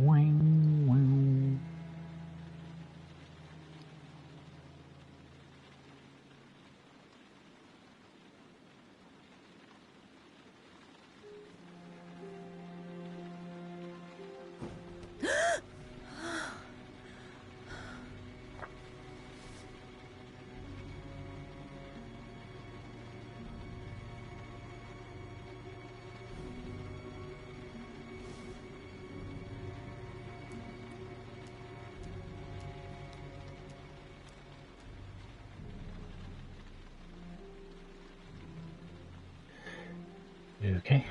Wing, wing. Okay.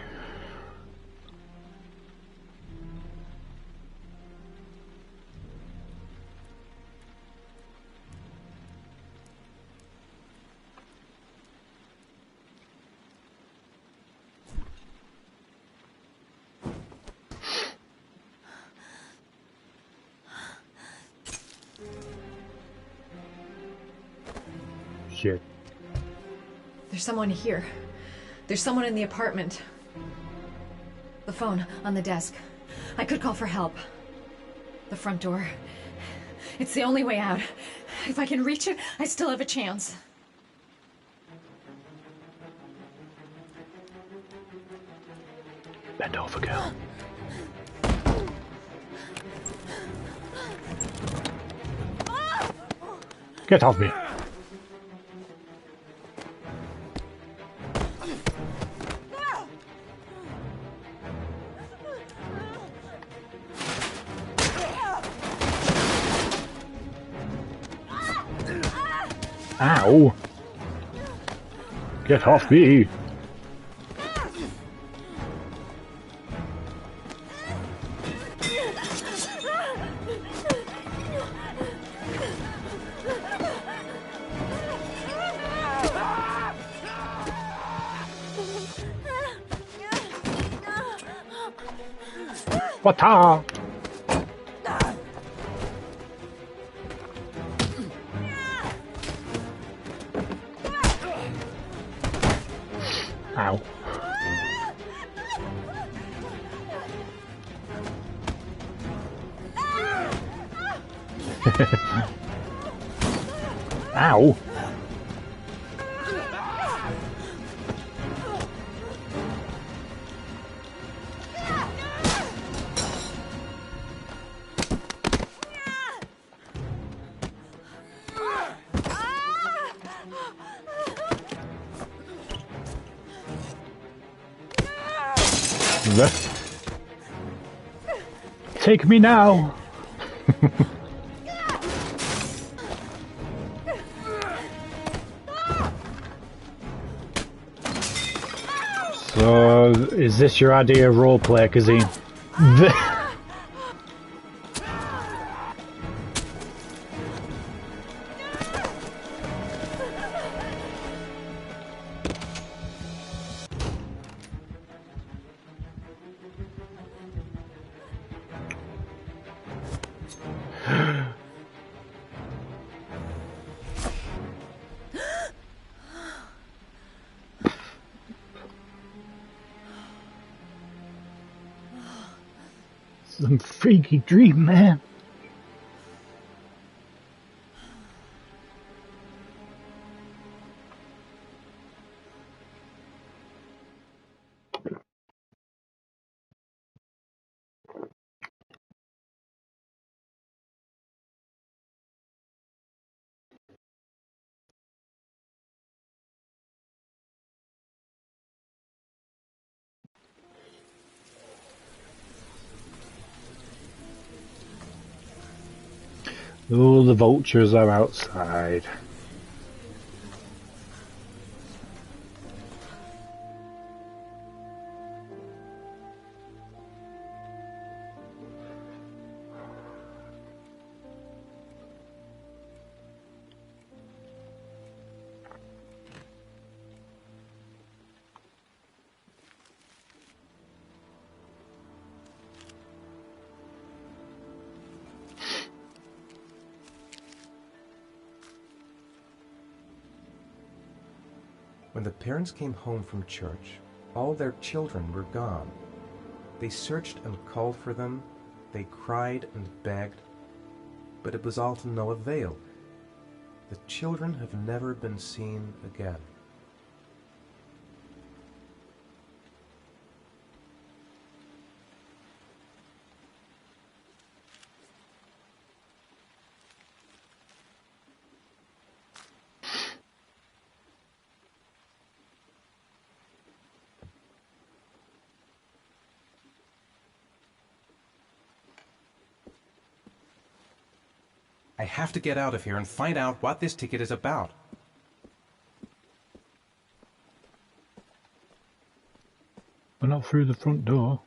Shit. There's someone here. There's someone in the apartment. The phone on the desk. I could call for help. The front door. It's the only way out. If I can reach it, I still have a chance. Bend over, girl. Get off me. Ow! Get off me! What-a? Ow. Ow. Take me now. So, is this your idea of roleplay, Kazim? Some freaky dream, man. Oh, the vultures are outside. When the parents came home from church, all their children were gone. They searched and called for them, they cried and begged, but it was all to no avail. The children have never been seen again. I have to get out of here and find out what this ticket is about. We're not through the front door.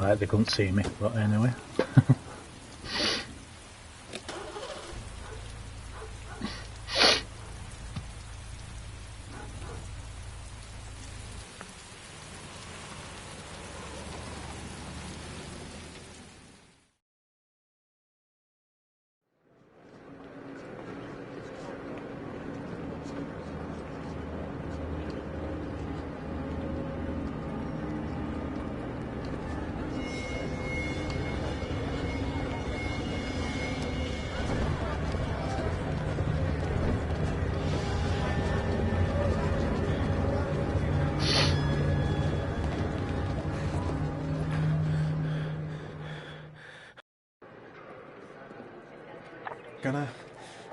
like they couldn't see me, but anyway.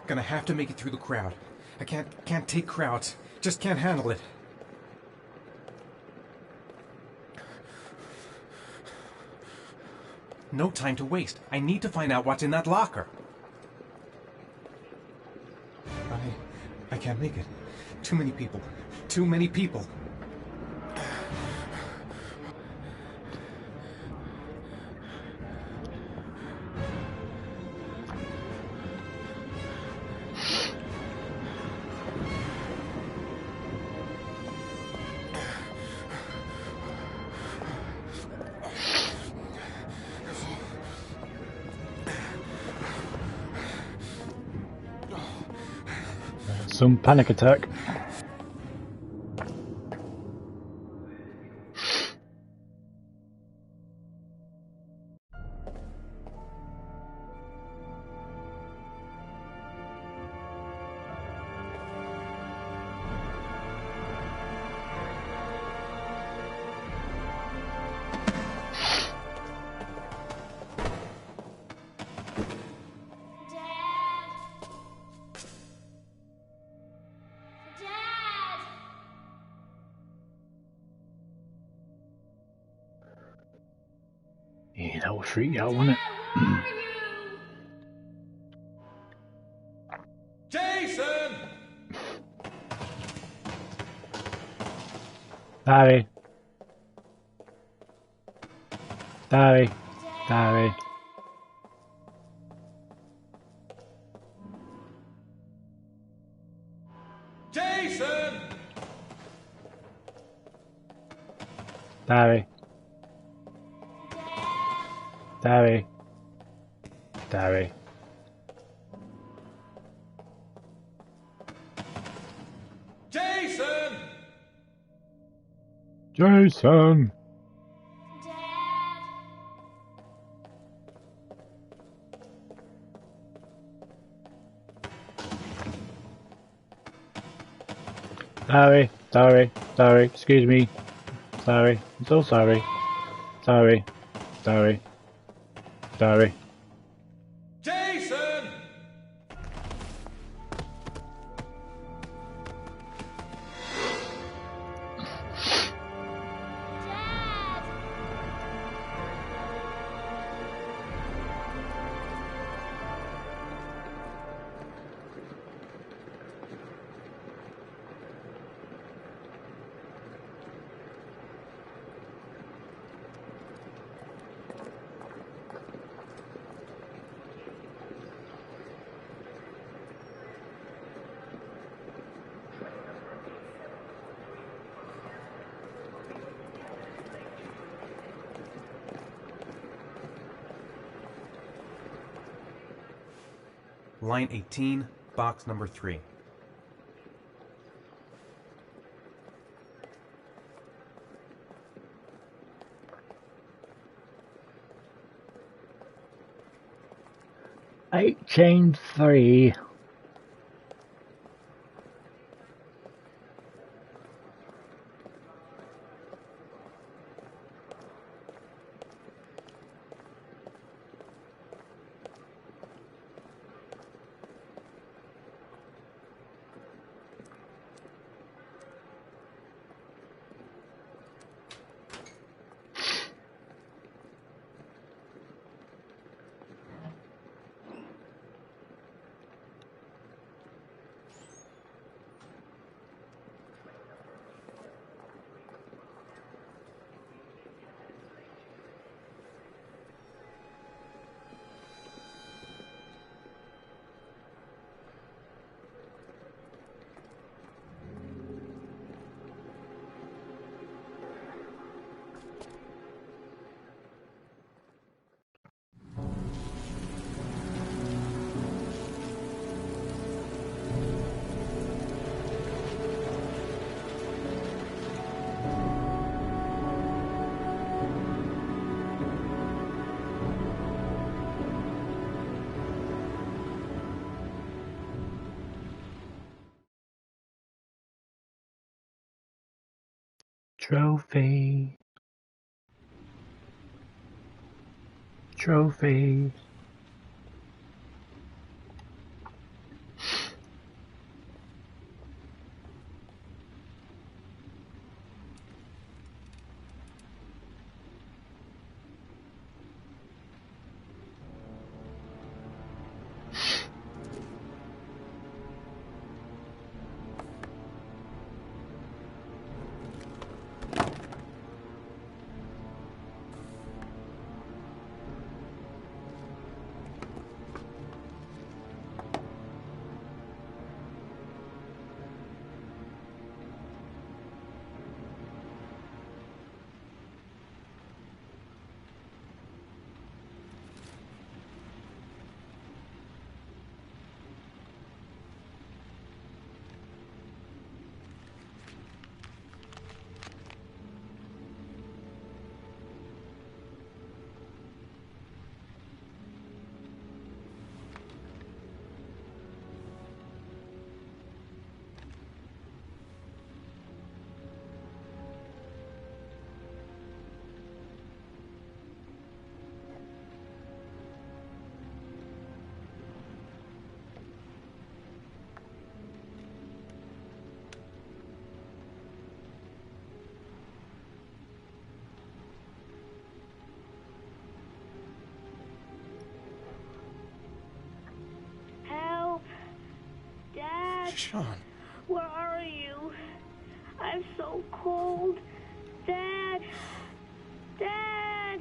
Gonna have to make it through the crowd. I can't take crowds. Just can't handle it. No time to waste. I need to find out what's in that locker. I can't make it. Too many people. Too many people. Some panic attack. Yeah, that would freak you out, wouldn't it? Jason! Daddy. Daddy. Daddy. Jason! Daddy. Daddy. Daddy. Jason! Jason! Sorry, excuse me. Sorry, I'm so sorry. Sorry. Jason! Line 18, box number 3. Chain 3. Trophy. Trophy. Sean. Where are you? I'm so cold. Dad! Dad!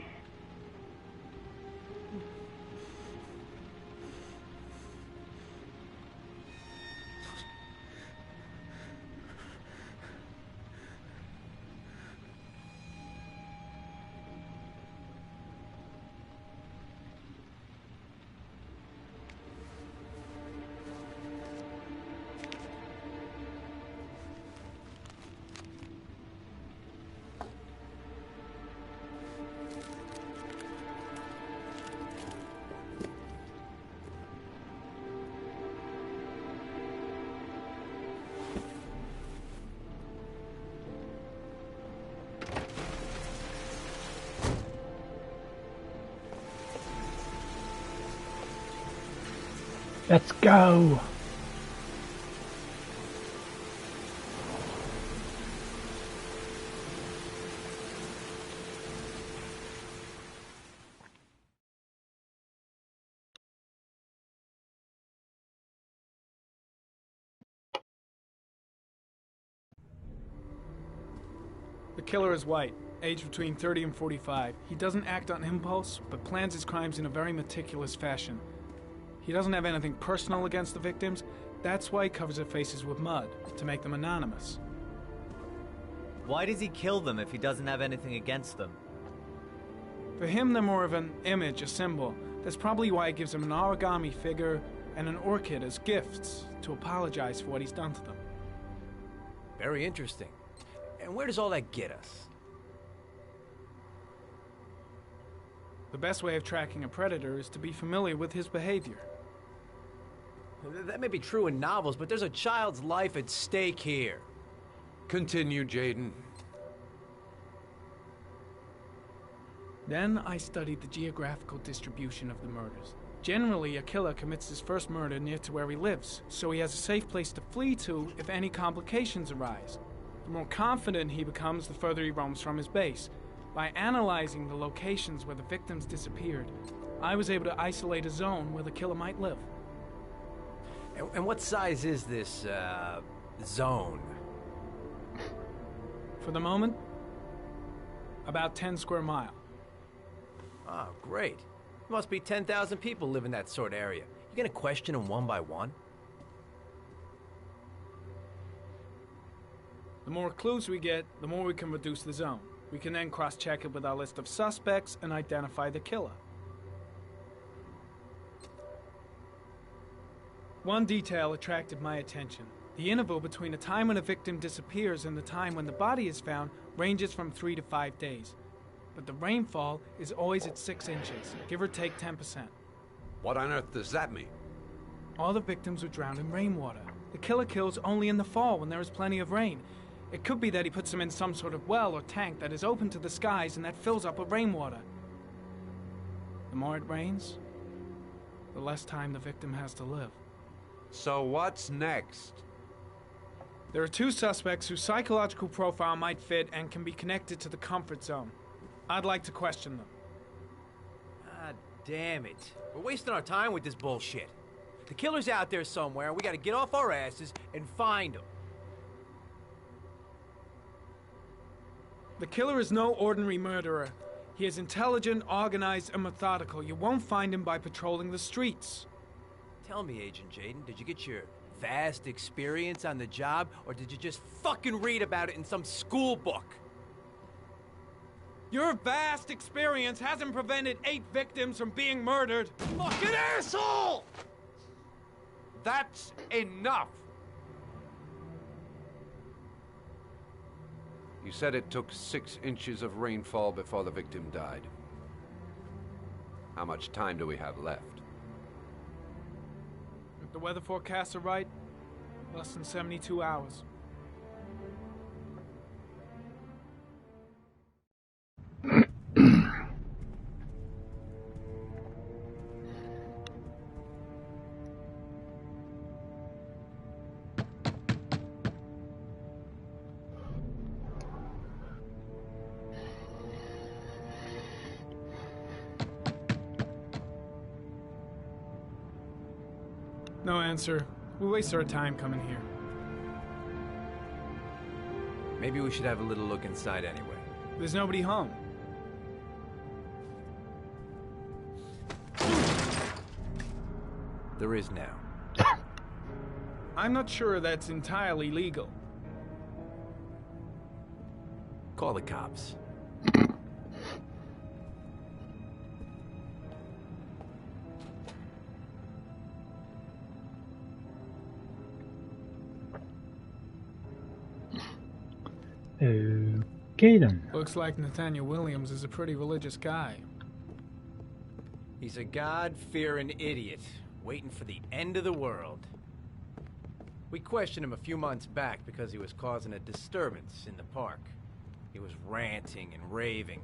Let's go! The killer is white, aged between 30 and 45. He doesn't act on impulse, but plans his crimes in a very meticulous fashion. He doesn't have anything personal against the victims. That's why he covers their faces with mud, to make them anonymous. Why does he kill them if he doesn't have anything against them? For him, they're more of an image, a symbol. That's probably why he gives them an origami figure and an orchid as gifts to apologize for what he's done to them. Very interesting. And where does all that get us? The best way of tracking a predator is to be familiar with his behavior. That may be true in novels, but there's a child's life at stake here. Continue, Jaden. Then I studied the geographical distribution of the murders. Generally, a killer commits his first murder near to where he lives, so he has a safe place to flee to if any complications arise. The more confident he becomes, the further he roams from his base. By analyzing the locations where the victims disappeared, I was able to isolate a zone where the killer might live. And what size is this, zone? For the moment, about 10 square miles. Oh, great. There must be 10,000 people live in that sort of area. You gonna question them one by one? The more clues we get, the more we can reduce the zone. We can then cross-check it with our list of suspects and identify the killer. One detail attracted my attention. The interval between the time when a victim disappears and the time when the body is found ranges from 3 to 5 days. But the rainfall is always at 6 inches, give or take 10%. What on earth does that mean? All the victims were drowned in rainwater. The killer kills only in the fall when there is plenty of rain. It could be that he puts them in some sort of well or tank that is open to the skies and that fills up with rainwater. The more it rains, the less time the victim has to live. So what's next? There are 2 suspects whose psychological profile might fit and can be connected to the comfort zone. I'd like to question them. Ah, damn it. We're wasting our time with this bullshit. The killer's out there somewhere, and we gotta get off our asses and find him. The killer is no ordinary murderer. He is intelligent, organized, and methodical. You won't find him by patrolling the streets. Tell me, Agent Jaden, did you get your vast experience on the job, or did you just fucking read about it in some school book? Your vast experience hasn't prevented 8 victims from being murdered. Fucking asshole! That's enough! You said it took 6 inches of rainfall before the victim died. How much time do we have left? If the weather forecasts are right, less than 72 hours. No answer. We waste our time coming here. Maybe we should have a little look inside anyway. There's nobody home. There is now. I'm not sure that's entirely legal. Call the cops. Okay then. Looks like Nathaniel Williams is a pretty religious guy. He's a God-fearing idiot, waiting for the end of the world. We questioned him a few months back because he was causing a disturbance in the park. He was ranting and raving.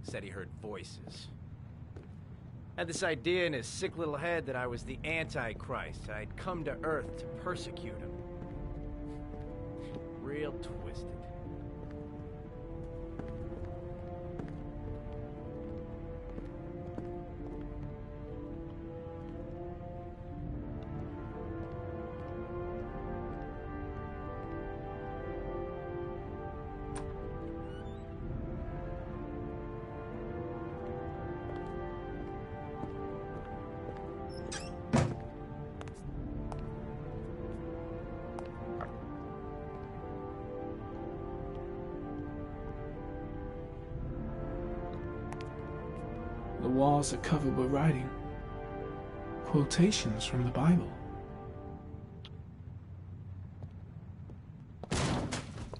Said he heard voices. Had this idea in his sick little head that I was the Antichrist. I'd come to Earth to persecute him. Real twisted. The walls are covered with writing. Quotations from the Bible.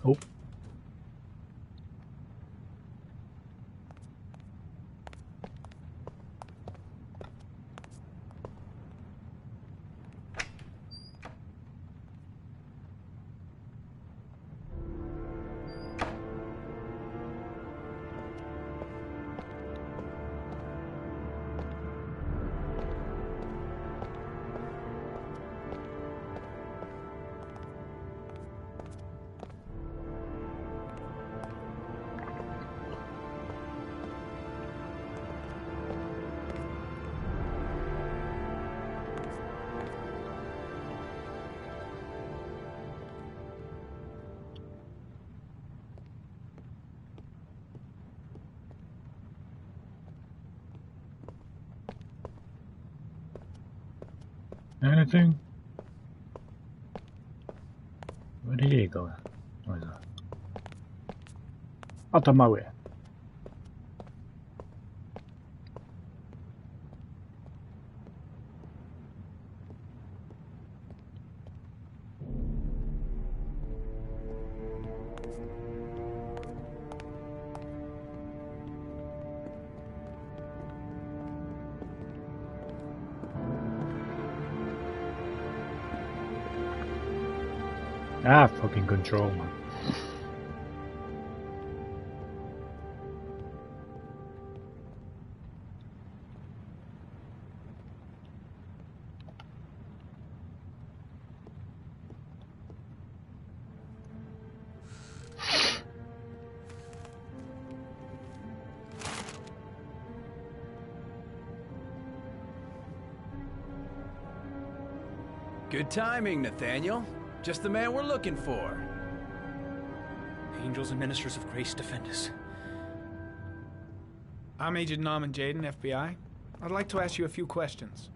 Oh. Anything? Where did he go? What is that? Out of my way. Ah, fucking control, man. Good timing, Nathaniel. Just the man we're looking for. Angels and ministers of grace defend us. I'm Agent Norman Jaden, FBI. I'd like to ask you a few questions.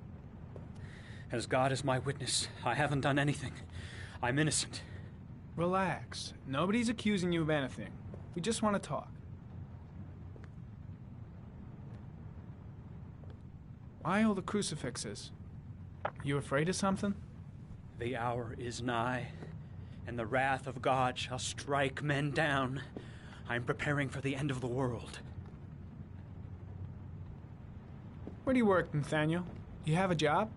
As God is my witness, I haven't done anything. I'm innocent. Relax. Nobody's accusing you of anything. We just want to talk. Why all the crucifixes? You afraid of something? The hour is nigh, and the wrath of God shall strike men down. I'm preparing for the end of the world. Where do you work, Nathaniel? You have a job?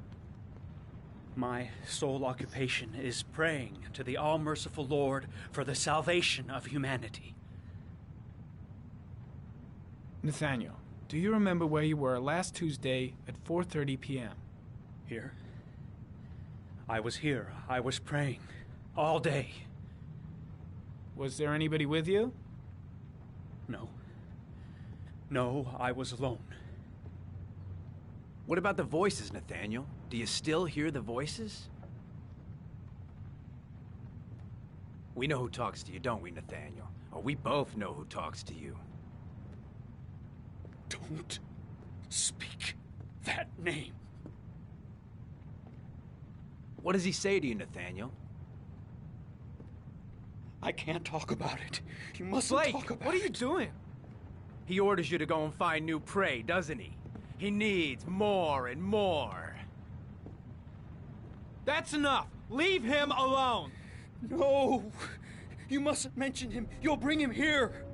My sole occupation is praying to the all-merciful Lord for the salvation of humanity. Nathaniel, do you remember where you were last Tuesday at 4:30 p.m.? Here? I was here. I was praying. All day. Was there anybody with you? No. No, I was alone. What about the voices, Nathaniel? Do you still hear the voices? We know who talks to you, don't we, Nathaniel? Or we both know who talks to you. Don't speak that name. What does he say to you, Nathaniel? I can't talk about it. You mustn't Blake, talk about it. what are you doing? He orders you to go and find new prey, doesn't he? He needs more and more. That's enough! Leave him alone! No! You mustn't mention him. You'll bring him here.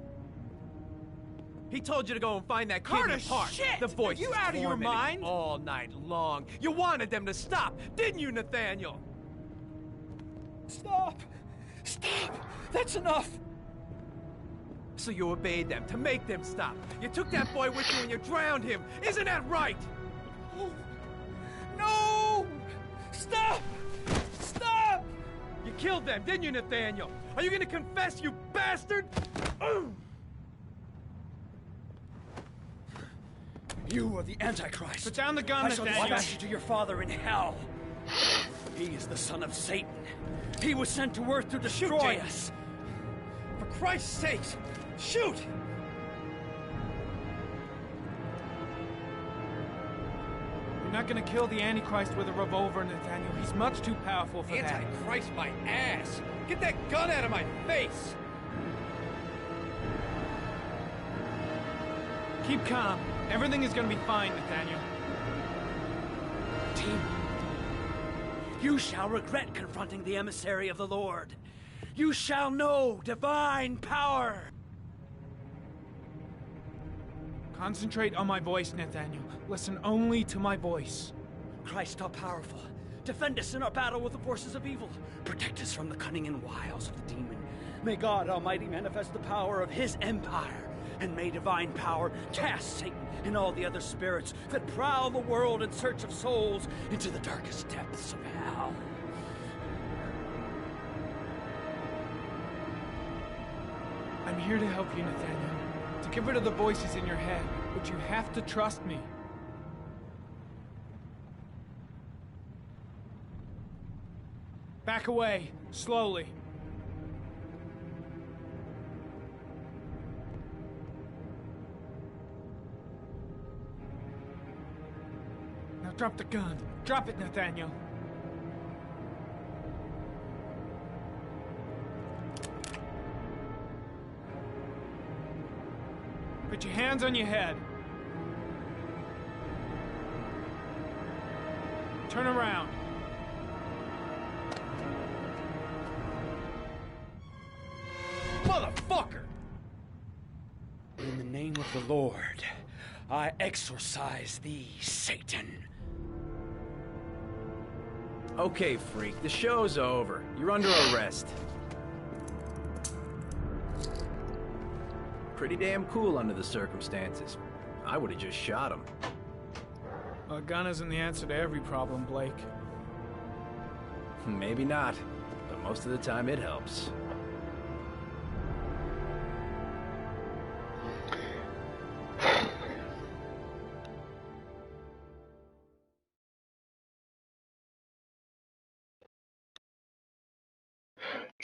He told you to go and find that kid in the park. Shit! The voice Are you out of your mind? All night long. You wanted them to stop, didn't you, Nathaniel? Stop! Stop! That's enough! So you obeyed them to make them stop. You took that boy with you and you drowned him. Isn't that right? No! Stop! Stop! You killed them, didn't you, Nathaniel? Are you gonna confess, you bastard? You are the Antichrist. Put down the gun, I shall Nathaniel. dispatch you to your father in hell. He is the son of Satan. He was sent to earth to destroy us. For Christ's sake, shoot! You're not gonna kill the Antichrist with a revolver, Nathaniel. He's much too powerful for that. Antichrist, my ass! Get that gun out of my face! Keep calm. Everything is gonna be fine, Nathaniel. Team, you shall regret confronting the emissary of the Lord. You shall know divine power. Concentrate on my voice, Nathaniel. Listen only to my voice. Christ all powerful, defend us in our battle with the forces of evil. Protect us from the cunning and wiles of the demon. May God Almighty manifest the power of his empire, and may divine power cast Satan and all the other spirits that prowl the world in search of souls into the darkest depths of hell. I'm here to help you, Nathaniel. To get rid of the voices in your head, but you have to trust me. Back away, slowly. Now drop the gun. Drop it, Nathaniel. Put your hands on your head. Turn around. Motherfucker! In the name of the Lord, I exorcise thee, Satan. Okay, freak, the show's over. You're under arrest. Pretty damn cool under the circumstances. I would have just shot him. A gun isn't the answer to every problem, Blake. Maybe not, but most of the time it helps.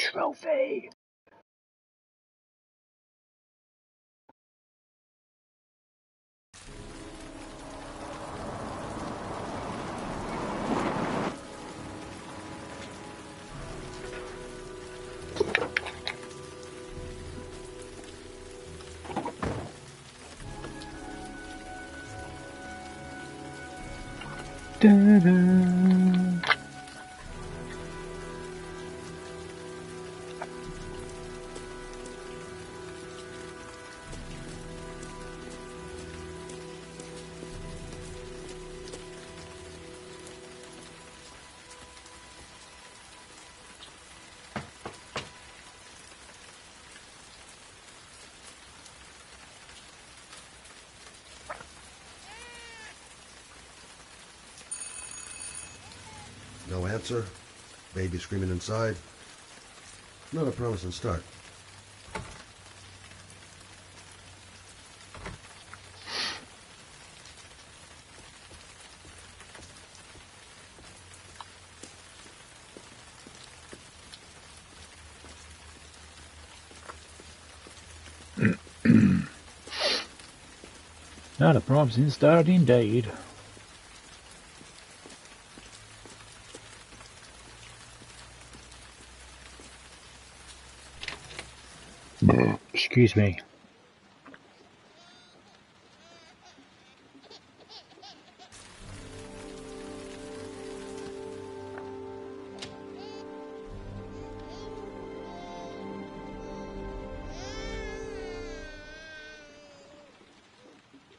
Trophy. Da-da. No answer. Baby screaming inside. Not a promising start. Not a promising start indeed. Excuse me.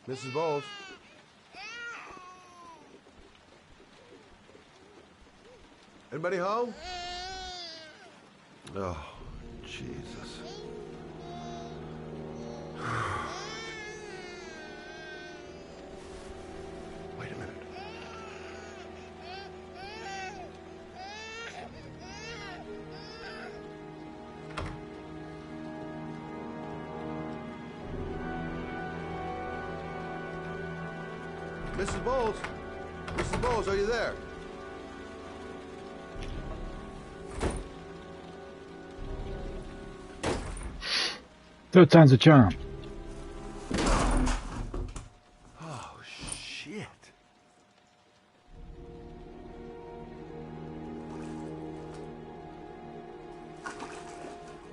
Mrs. Bowles. Anybody home? Oh, Jesus. Wait a minute. Mrs. Bowles? Mrs. Bowles, are you there? Third time's a charm. Oh, shit.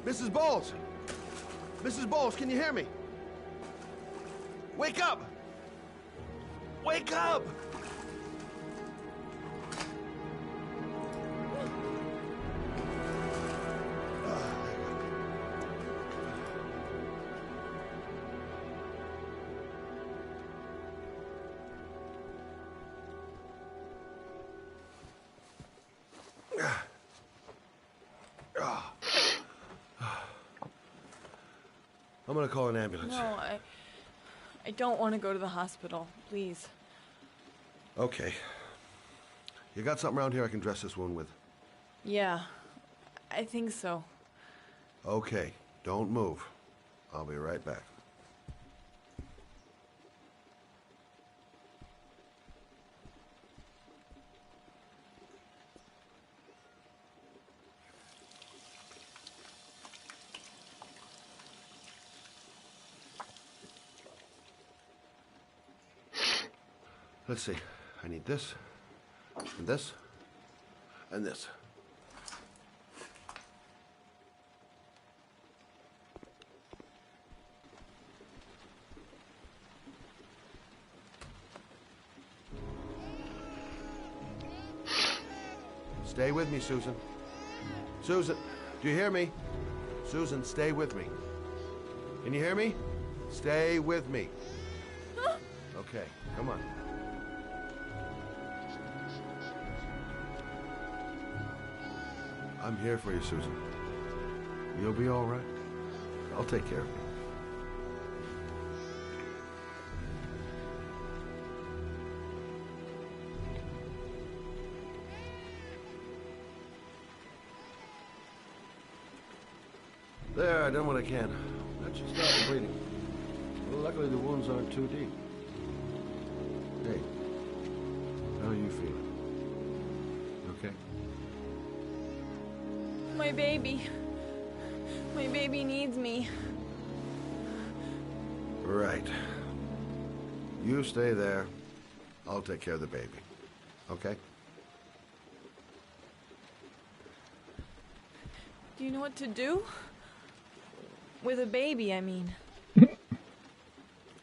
Mrs. Bowles! Mrs. Bowles, can you hear me? Wake up! Wake up! I'm gonna call an ambulance. No, I don't want to go to the hospital. Please. Okay. You got something around here I can dress this wound with? Yeah, I think so. Okay, don't move. I'll be right back. Let's see. I need this, and this, and this. Stay with me, Susan. Susan, do you hear me? Susan, stay with me. Can you hear me? Stay with me. Okay, come on. I'm here for you, Susan. You'll be all right. I'll take care of you. There, I done what I can. That should stop the bleeding. Well, luckily the wounds aren't too deep. Hey, how are you feeling? Okay? My baby. My baby needs me. Right. You stay there. I'll take care of the baby. Okay? Do you know what to do? With a baby, I mean.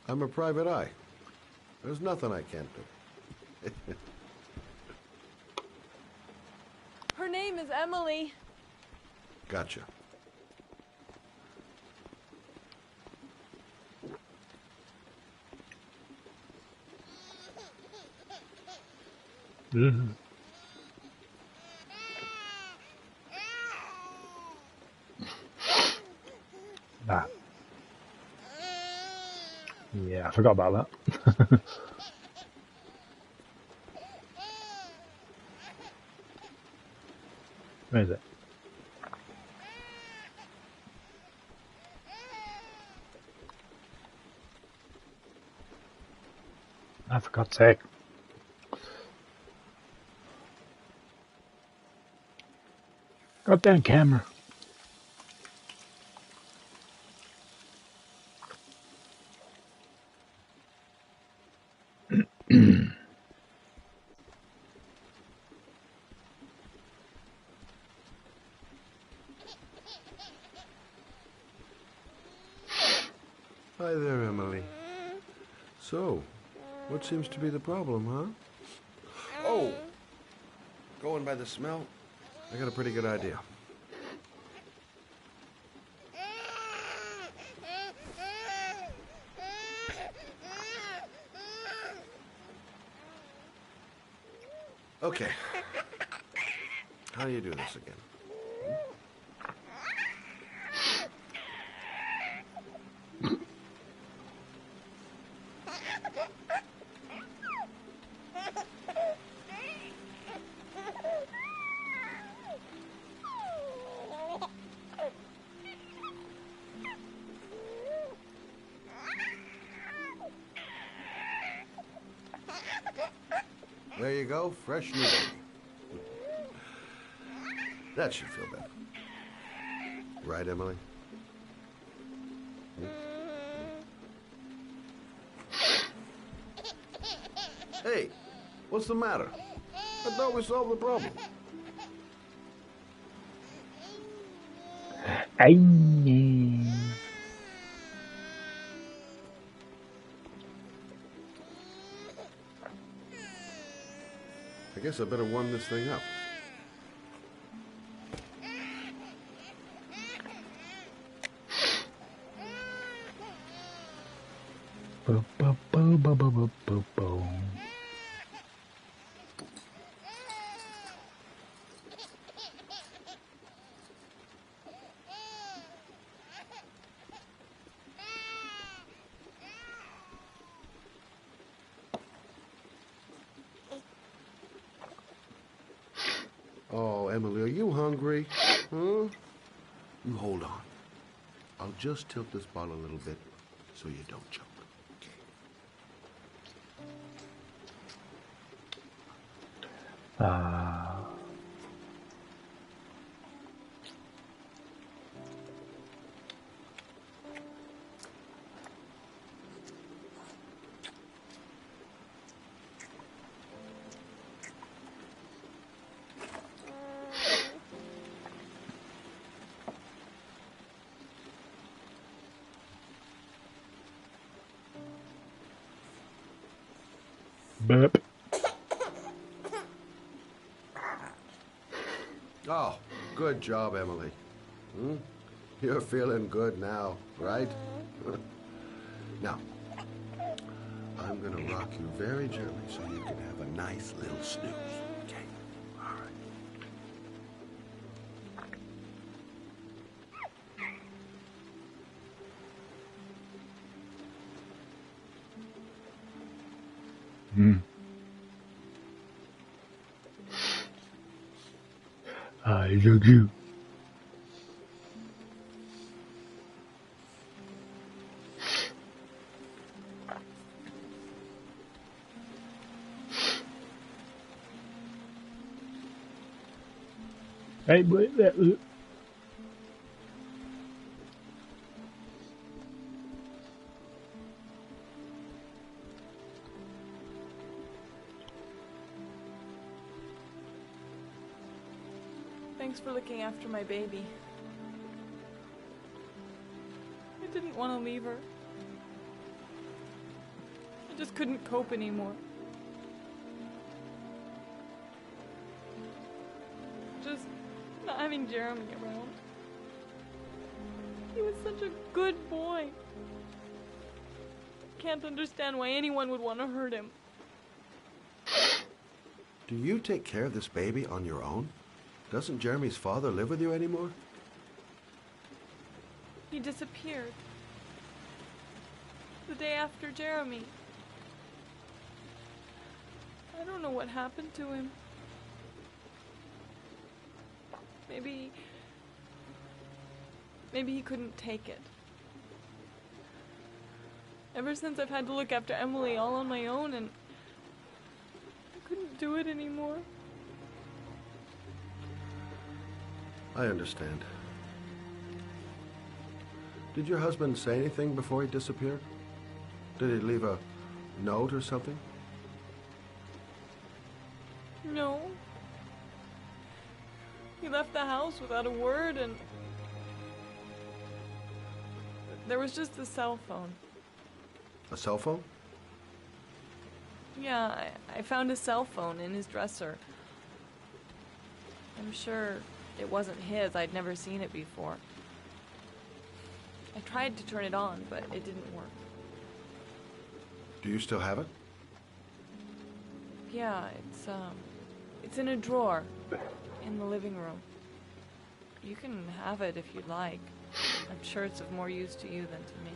I'm a private eye. There's nothing I can't do. Her name is Emily. Gotcha. Mm-hmm. Nah. Yeah, I forgot about that. Where is it? Ah, for God's sake. Goddamn camera. Hi there, Emily. So, what seems to be the problem, huh? Oh, going by the smell, I got a pretty good idea. Okay. How do you do this again? There you go, fresh new baby. That should feel better. Right, Emily? Hey, what's the matter? I thought we solved the problem. I guess I better warm this thing up. Oh, Emily, are you hungry? Huh? You hold on. I'll just tilt this bottle a little bit so you don't choke. Burp. Oh, good job, Emily. You're feeling good now, right? Now, I'm gonna rock you very gently so you can have a nice little snooze. Okay? All right. I love you. Hey, Thanks for looking after my baby. I didn't want to leave her. I just couldn't cope anymore. Just not having Jeremy around. He was such a good boy. Can't understand why anyone would want to hurt him. Do you take care of this baby on your own? Doesn't Jeremy's father live with you anymore? He disappeared. The day after Jeremy. I don't know what happened to him. Maybe he couldn't take it. Ever since I've had to look after Emily all on my own, and I couldn't do it anymore. I understand. Did your husband say anything before he disappeared? Did he leave a note or something? No. He left the house without a word, and there was just a cell phone. A cell phone? Yeah, I found a cell phone in his dresser. I'm sure it wasn't his. I'd never seen it before. I tried to turn it on, but it didn't work. Do you still have it? Yeah, it's in a drawer in the living room. You can have it if you'd like. I'm sure it's of more use to you than to me.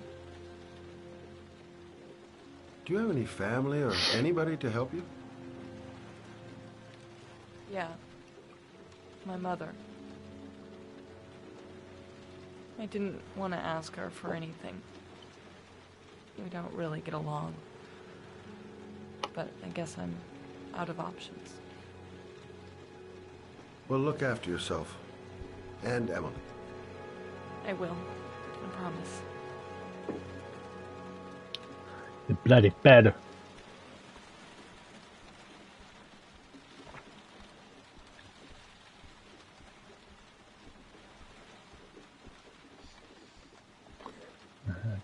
Do you have any family or anybody to help you? Yeah. My mother. I didn't want to ask her for anything. We don't really get along. But I guess I'm out of options. Well, look after yourself. And Emily. I will. I promise. The bloody bed.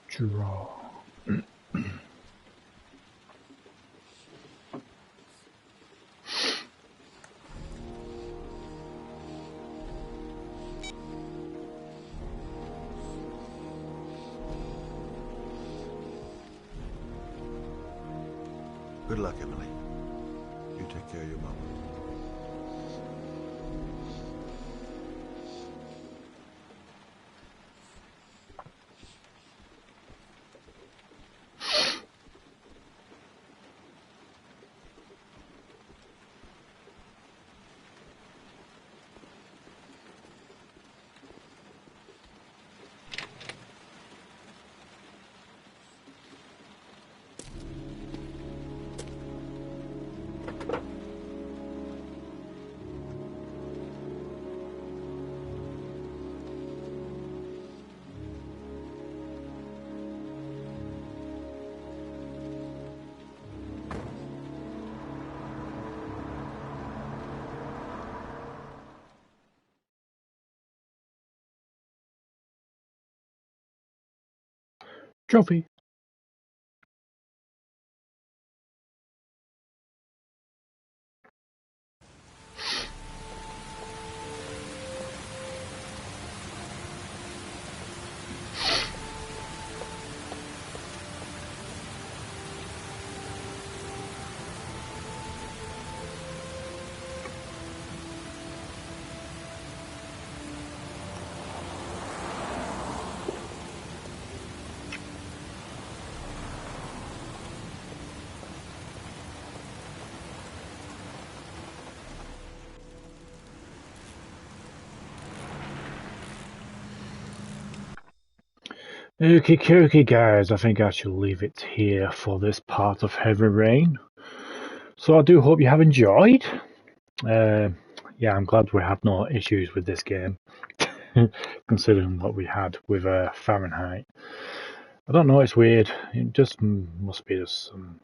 Draw. Good luck, Emily. You take care of your mama. Trophy. Okay, guys, I think I shall leave it here for this part of Heavy Rain. So I do hope you have enjoyed. Yeah, I'm glad we have no issues with this game, considering what we had with Fahrenheit. I don't know, it's weird. It just must be just some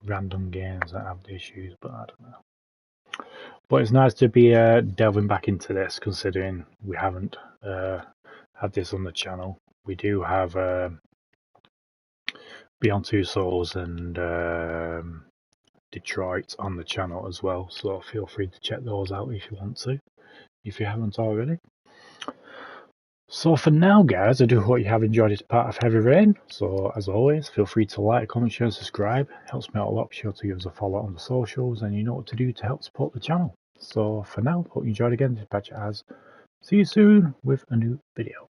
random games that have the issues, but I don't know. But it's nice to be delving back into this, considering we haven't had this on the channel. We do have Beyond Two Souls and Detroit on the channel as well, so feel free to check those out if you want to, if you haven't already. So for now, guys, I do hope you have enjoyed this part of Heavy Rain. So as always, feel free to like, comment, share and subscribe. It helps me out a lot. Be sure to give us a follow on the socials, and you know what to do to help support the channel. So for now, hope you enjoyed again. This is HatCHeTHaZ. See you soon with a new video.